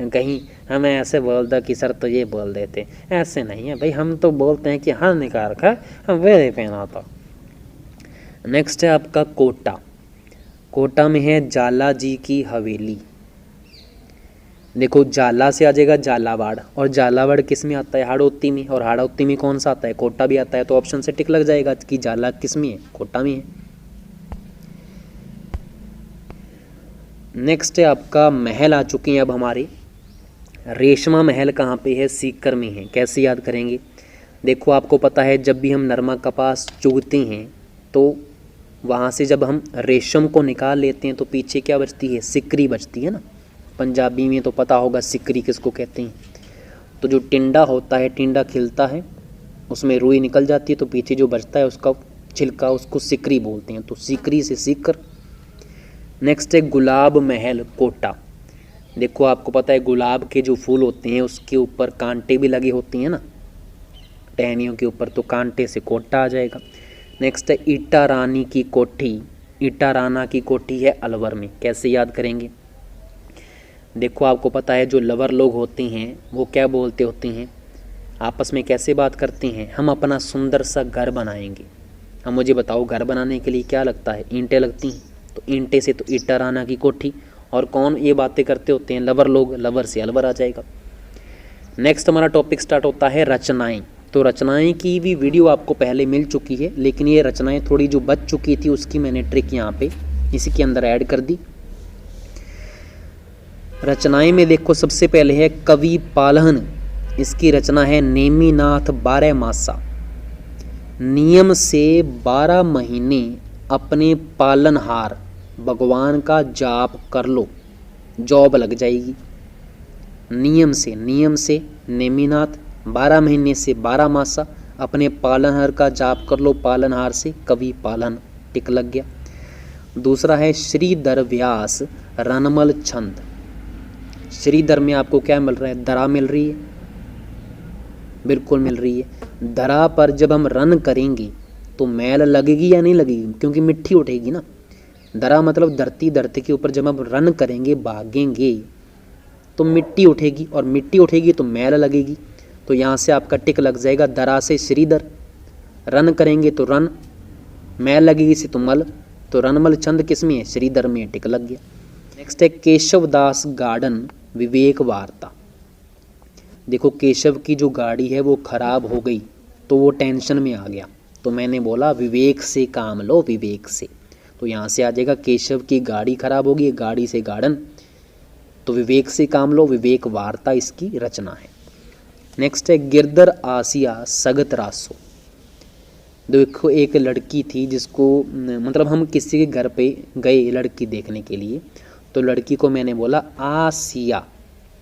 कहीं हमें ऐसे बोल दो कि सर तो ये बोल देते, ऐसे नहीं है भाई, हम तो बोलते हैं कि हानिकारक है, हम वे पहना था। नेक्स्ट है आपका कोटा। कोटा में है जाला जी की हवेली। देखो जाला से आ जाएगा झालावाड़, और झालावाड़ किस में आता है, हाड़ौती में, और हाड़ौती में कौन सा आता है, कोटा भी आता है, तो ऑप्शन से टिक लग जाएगा कि जाला किस में है, कोटा में है। नेक्स्ट है आपका महल आ चुके हैं अब हमारे। रेशमा महल कहाँ पे है? सीकर में है। कैसे याद करेंगे? देखो आपको पता है जब भी हम नरमा कपास चुगते हैं तो वहाँ से जब हम रेशम को निकाल लेते हैं तो पीछे क्या बचती है? सिकरी बचती है ना। पंजाबी में तो पता होगा सिकरी किसको कहते हैं। तो जो टिंडा होता है, टिंडा खिलता है, उसमें रुई निकल जाती है, तो पीछे जो बचता है उसका छिलका, उसको सिकरी बोलते हैं। तो सिकरी से सीकर। नेक्स्ट है गुलाब महल कोटा। देखो आपको पता है गुलाब के जो फूल होते हैं उसके ऊपर कांटे भी लगे होते हैं ना, टहनियों के ऊपर, तो कांटे से कोटा आ जाएगा। नेक्स्ट है ईटा रानी की कोठी। ईटा राना की कोठी है अलवर में। कैसे याद करेंगे? देखो आपको पता है जो लवर लोग होते हैं वो क्या बोलते होते हैं आपस में, कैसे बात करते हैं? हम अपना सुंदर सा घर बनाएंगे। अब मुझे बताओ घर बनाने के लिए क्या लगता है? ईंटें लगती हैं। तो ईंटे से तो ईटा राना की कोठी। और कौन ये बातें करते होते हैं? लवर लोग। लवर से अलवर आ जाएगा। नेक्स्ट हमारा टॉपिक स्टार्ट होता है रचनाएं। तो रचनाएं की भी वीडियो आपको पहले मिल चुकी है, लेकिन ये रचनाएं थोड़ी जो बच चुकी थी उसकी मैंने ट्रिक यहाँ पे इसी के अंदर ऐड कर दी। रचनाएं में देखो सबसे पहले है कवि पालहन। इसकी रचना है नेमिनाथ 12 मासा। नियम से 12 महीने अपने पालनहार भगवान का जाप कर लो, जॉब लग जाएगी। नियम से नेमिनाथ 12 महीने से 12 मासा अपने पालनहार का जाप कर लो। पालनहार से कवि पालन, टिक लग गया। दूसरा है श्रीधर व्यास रनमल छंद। श्रीधर में आपको क्या मिल रहा है? दरा मिल रही है, बिल्कुल मिल रही है। दरा पर जब हम रन करेंगे तो मैल लगेगी या नहीं लगेगी? क्योंकि मिट्टी उठेगी ना। दरा मतलब धरती, धरती के ऊपर जब हम रन करेंगे, भागेंगे, तो मिट्टी उठेगी, और मिट्टी उठेगी तो मैल लगेगी। तो यहाँ से आपका टिक लग जाएगा। दरा से श्रीधर, रन करेंगे तो रन, मैल लगेगी से तो मल, तो रनमल छंद किस में है? श्रीधर में, टिक लग गया। नेक्स्ट है केशवदास गार्डन विवेक वार्ता। देखो केशव की जो गाड़ी है वो खराब हो गई तो वो टेंशन में आ गया, तो मैंने बोला विवेक से काम लो, विवेक से। तो यहाँ से आ जाएगा केशव की गाड़ी खराब होगी, गाड़ी से गार्डन, तो विवेक से काम लो, विवेक वार्ता इसकी रचना है। नेक्स्ट है गिरधर आसिया सगत रासो। देखो एक लड़की थी जिसको, मतलब हम किसी के घर पे गए लड़की देखने के लिए, तो लड़की को मैंने बोला आसिया।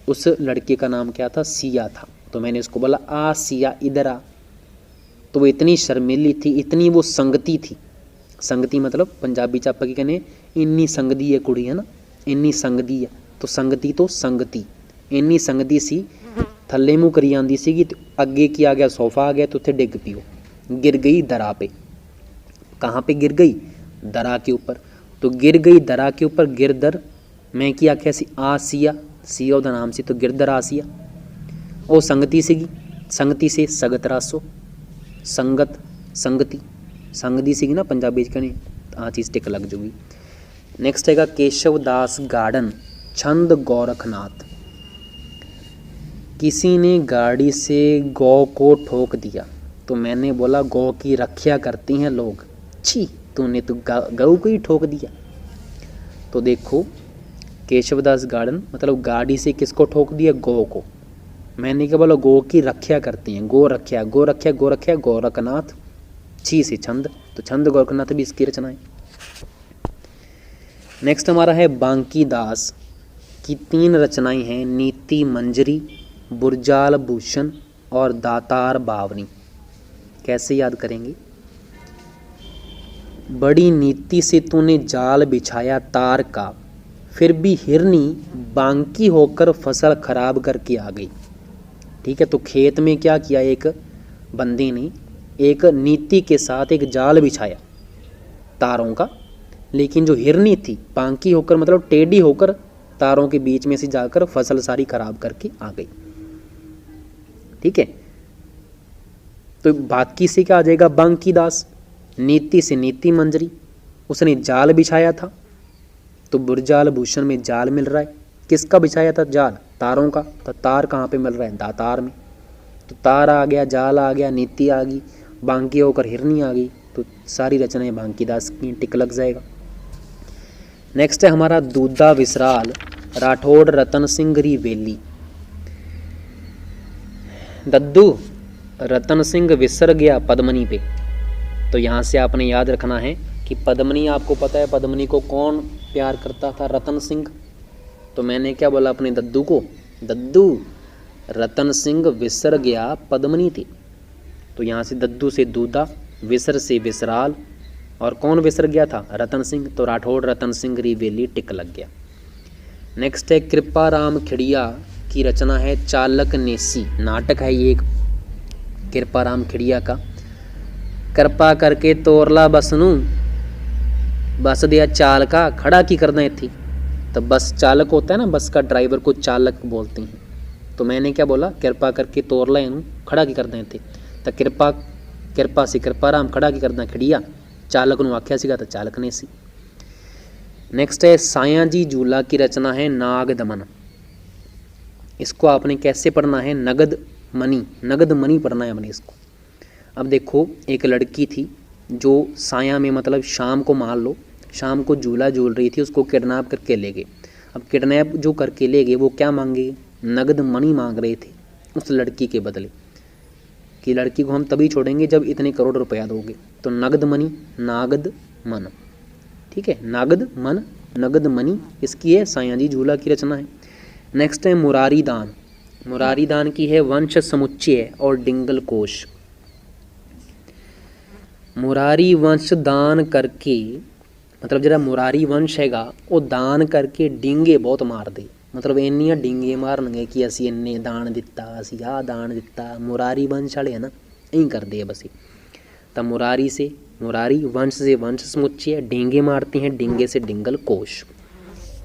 उस लड़के का नाम क्या था? सिया था। तो मैंने उसको बोला आसिया इधर आ। तो वो इतनी शर्मीली थी, इतनी वो संगती थी। संगती मतलब पंजाबी च आपां की कहने, इन्नी संगदी है कुड़ी, है ना, इन्नी संगदी है। तो संगती तो संगती, इन्नी संगदी सी, थल्ले मूँह करी आंदी सीगी, तो अगे की आ गया सोफा आ गया तो उत्थे डिग पी, गिर गई दरा पे। कहाँ पे गिर गई? दरा के ऊपर। तो गिर गई दरा के ऊपर। गिरधर मैं की आख्या सी आसिया, सिया ओदा नाम सी, तो गिरधर आसिया। ओ संगती सीगी, संगती से सगत रासो, संगत संगती, संगदी सीगी ना पंजाबी कहने, आ चीज़ टिक लग जूगी। नेक्स्ट हैगा केशवदास गार्डन छंद गोरखनाथ। किसी ने गाड़ी से गौ को ठोक दिया, तो मैंने बोला गौ की रक्षा करते हैं लोग, छी तूने तो गऊ को ही ठोक दिया। तो देखो केशवदास गार्डन मतलब गाड़ी से किसको ठोक दिया? गौ को। मैंने क्या बोला? गौ की रक्षा करते हैं, गौ रक्षा, गौ रक्षा, गौ रक्षा, गोरखनाथ, छी से छंद, तो छंद गोरखनाथ भी इसकी रचना है। नेक्स्ट हमारा है बांकी दास की 3 रचनाएं हैं, नीति मंजरी, बुरजाल भूषण और दातार बावनी। कैसे याद करेंगे? बड़ी नीति से तूने जाल बिछाया तार का, फिर भी हिरनी बांकी होकर फसल खराब करके आ गई। ठीक है, तो खेत में क्या किया? एक बंदे ने एक नीति के साथ एक जाल बिछाया तारों का, लेकिन जो हिरनी थी बांकी होकर मतलब टेढ़ी होकर तारों के बीच में से जाकर फसल सारी खराब करके आ गई। ठीक है, तो बाकी से क्या आ जाएगा? बांकी दास। नीति से नीति मंजरी, उसने जाल बिछाया था, तो बुरजाल भूषण में जाल मिल रहा है। किसका बिछाया था? जाल, तारों का। तो तार कहाँ पे मिल रहा है? दातार में। तो तार आ गया, जाल आ गया, नीति आ गई, बांकी होकर हिरनी आ गई, तो सारी रचनाएं बांकी दास की, टिक लग जाएगा। नेक्स्ट है हमारा दूधा विसराल राठौड़ रतन सिंह री वेली। दद्दू, रतन सिंह विसर गया पद्मनी पे। तो यहाँ से आपने याद रखना है कि पद्मनी, आपको पता है पद्मनी को कौन प्यार करता था? रतन सिंह। तो मैंने क्या बोला अपने दद्दू को? दद्दू, रतन सिंह विसर गया पद्मनी थी। तो यहाँ से दद्दू से दूधा, विसर से विसराल, और कौन विसर गया था? रतन सिंह। तो राठौड़ रतन सिंह रिवेली टिक लग गया। नेक्स्ट है कृपाराम खिड़िया की रचना है चालक नेसी। नाटक है ये एक कृपाराम खिड़िया का। कृपा करके तोरला बस नू, बस दिया चालका खड़ा की करना थी। तो बस चालक होता है ना, बस का ड्राइवर को चालक बोलते हैं। तो मैंने क्या बोला? कृपा करके तोरला इनू खड़ा की करना थे। तो कृपा से कृपाराम खड़ा की करना खिड़िया, चालक नू आख्या सीगा तो चालक ने सी। नेक्स्ट है साया जी झूला की रचना है नाग दमन। इसको आपने कैसे पढ़ना है? नगद मनी पढ़ना है अपने इसको। अब देखो, एक लड़की थी जो साया में, मतलब शाम को, मान लो शाम को झूला झूल रही थी, उसको किडनैप करके ले गए। अब किडनैप जो करके ले गए वो क्या मांगे? नगद मनी मांग रहे थे उस लड़की के बदले, कि लड़की को हम तभी छोड़ेंगे जब इतने करोड़ रुपया दोगे। तो नगद मनी, नागद मन, ठीक है, नागद मन, नगद मनी, इसकी है साया जी झूला की रचना है। नेक्स्ट है मुरारी दान। मुरारी दान की है वंश समुच्चय और डिंगल कोश। मुरारी वंश दान करके, मतलब जरा मुरारी वंश हैगा वो दान करके डिंगे बहुत मार दे, मतलब इन्नियां डिंगे मारनगे कि असी इन्ने दान दिता, असी आ दान दिता। मुरारी वंश वाले है ना, यही कर दे बस। तब मुरारी वंश से वंश समुच्चय, डिंगे मारते हैं, डिंगे से डिंगल कोश।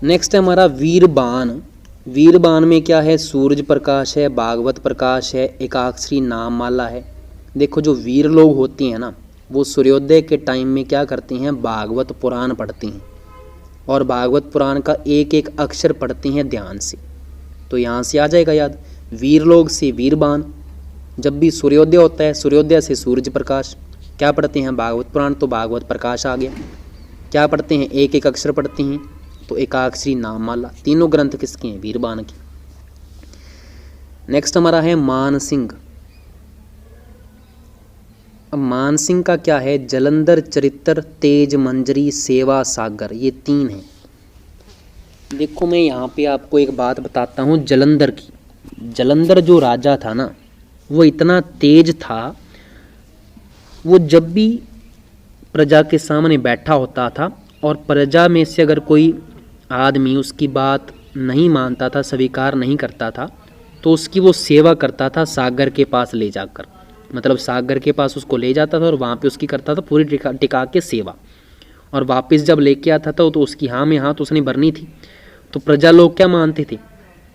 नेक्स्ट है हमारा वीरबान। वीरबान में क्या है? सूरज प्रकाश है, भागवत प्रकाश है, एकाक्षरी नाम माला है। देखो जो वीर लोग होते हैं ना, वो सूर्योदय के टाइम में क्या करते हैं? भागवत पुराण पढ़ते हैं, और भागवत पुराण का एक एक अक्षर पढ़ते हैं ध्यान से। तो यहाँ से आ जाएगा याद, वीर लोग से वीरबान। जब भी सूर्योदय होता है, सूर्योदय से सूरज प्रकाश, क्या पढ़ते हैं? भागवत पुराण, तो भागवत प्रकाश आ गया। क्या पढ़ते हैं? एक एक अक्षर पढ़ते हैं, तो एकाक्षरी नाम माला। तीनों ग्रंथ किसके हैं? वीरबान के। नेक्स्ट हमारा है मानसिंह। अब मानसिंह का क्या है? जलंधर, चरित्र, तेज मंजरी, सेवा सागर, ये तीन है। देखो मैं यहाँ पे आपको एक बात बताता हूँ जलंधर की। जलंधर जो राजा था ना, वो इतना तेज था, वो जब भी प्रजा के सामने बैठा होता था और प्रजा में से अगर कोई आदमी उसकी बात नहीं मानता था, स्वीकार नहीं करता था, तो उसकी वो सेवा करता था सागर के पास ले जाकर। मतलब सागर के पास उसको ले जाता था और वहाँ पे उसकी करता था पूरी टिका के सेवा। और वापस जब लेके आता था तो उसकी हाँ में हाँ तो उसने भरनी थी। तो प्रजा लोग क्या मानते थे?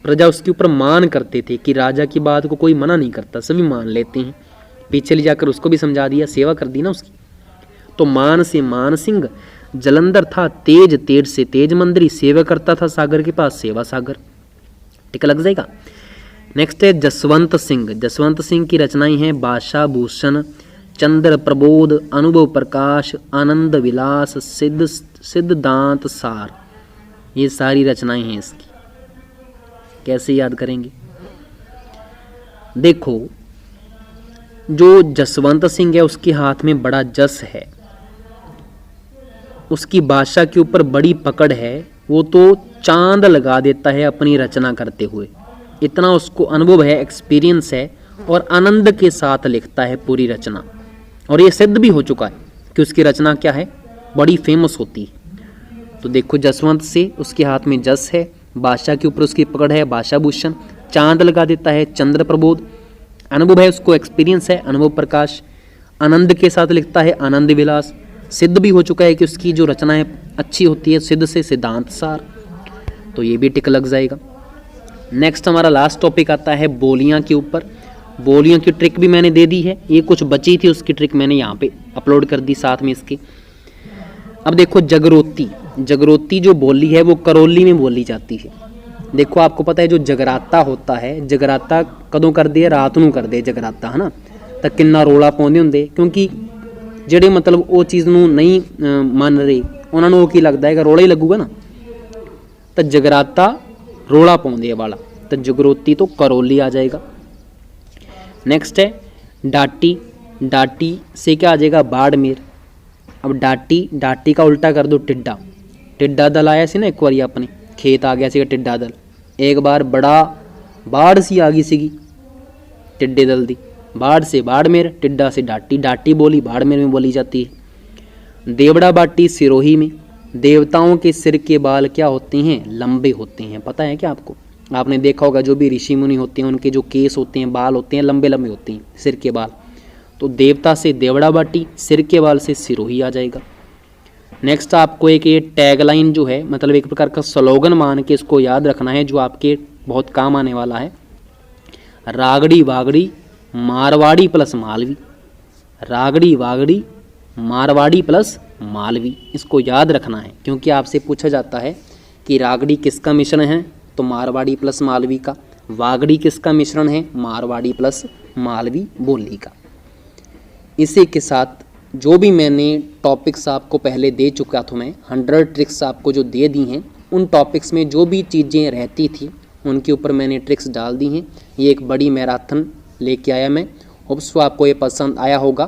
प्रजा उसके ऊपर मान करते थे कि राजा की बात को कोई मना नहीं करता, सभी मान लेते हैं। पीछे ले जाकर उसको भी समझा दिया, सेवा कर दी ना उसकी। तो मान से मानसिंह, जलंधर था तेज, तेज से तेज मंदरी, सेवा करता था सागर के पास, सेवा सागर। टिक लग जाएगा। नेक्स्ट है जसवंत सिंह। जसवंत सिंह की रचनाएं हैं भाषा भूषण, चंद्र प्रबोध, अनुभव प्रकाश, आनंद विलास, सिद्धांत सार। ये सारी रचनाएं हैं इसकी। कैसे याद करेंगे? देखो जो जसवंत सिंह है उसके हाथ में बड़ा जस है, उसकी भाषा के ऊपर बड़ी पकड़ है, वो तो चांद लगा देता है अपनी रचना करते हुए। इतना उसको अनुभव है, एक्सपीरियंस है, और आनंद के साथ लिखता है पूरी रचना। और ये सिद्ध भी हो चुका है कि उसकी रचना क्या है, बड़ी फेमस होती है। तो देखो जसवंत से उसके हाथ में जस है, भाषा के ऊपर उसकी पकड़ है, भाषा भूषण, चांद लगा देता है, चंद्र प्रबोध, अनुभव है उसको, एक्सपीरियंस है, अनुभव प्रकाश, आनंद के साथ लिखता है, आनंद विलास। सिद्ध भी हो चुका है कि उसकी जो रचना है अच्छी होती है, सिद्ध से सिद्धांत सार। तो ये भी टिक लग जाएगा। नेक्स्ट हमारा लास्ट टॉपिक आता है बोलियां के ऊपर। बोलियों की ट्रिक भी मैंने दे दी है, ये कुछ बची थी उसकी ट्रिक मैंने यहाँ पे अपलोड कर दी साथ में इसके। अब देखो जगरोती। जगरोती जो बोली है वो करौली में बोली जाती है। देखो आपको पता है जो जगराता होता है, जगराता कदों कर दे? रात नूं कर दे जगराता, है ना। तो किन्ना रोला पाउंदे हुंदे, क्योंकि ਜਿਹੜੇ मतलब वो चीज़ ਨੂੰ नहीं ਮੰਨ ਰਹੇ ਉਹਨਾਂ ਨੂੰ ਕੀ ਲੱਗਦਾ ਹੈ ਕਿ ਰੋਲਾ ਹੀ ਲੱਗੂਗਾ ਨਾ। तो जगराता रोला पाउंदे वाला, तो जगरोती तो करौली आ जाएगा। नेक्स्ट है डाटी, डाटी से क्या आ जाएगा बाड़मेर। अब डाटी, डाटी का उल्टा कर दो टिड्डा, टिड्डा दल आया सी ना एक बार अपने खेत आ गया सीगा टिड्डा दल, एक बार बड़ा बाढ़ सी आ गई सीगी टिड्डे दल दी, बाढ़ से बाड़मेर, टिड्डा से डाटी, डाटी बोली बाड़मेर में बोली जाती है। देवड़ा बाटी सिरोही में, देवताओं के सिर के बाल क्या होते हैं लंबे होते हैं, पता है क्या आपको, आपने देखा होगा जो भी ऋषि मुनि होते हैं उनके जो केस होते हैं बाल होते हैं लंबे लंबे होते हैं सिर के बाल, तो देवता से देवड़ा बाटी, सिर के बाल से सिरोही आ जाएगा। नेक्स्ट आपको एक ये टैगलाइन जो है मतलब एक प्रकार का स्लोगन मान के इसको याद रखना है जो आपके बहुत काम आने वाला है, रागड़ी वागड़ी मारवाड़ी प्लस मालवी, रागड़ी वागड़ी मारवाड़ी प्लस मालवी, इसको याद रखना है क्योंकि आपसे पूछा जाता है कि रागड़ी किसका मिश्रण है तो मारवाड़ी प्लस मालवी का, वागड़ी किसका मिश्रण है मारवाड़ी प्लस मालवी बोली का। इसी के साथ जो भी मैंने टॉपिक्स आपको पहले दे चुका था, मैं 100 ट्रिक्स आपको जो दे दी हैं उन टॉपिक्स में जो भी चीज़ें रहती थी उनके ऊपर मैंने ट्रिक्स डाल दी हैं। ये एक बड़ी मैराथन लेके आया मैं, होप्स आपको ये पसंद आया होगा।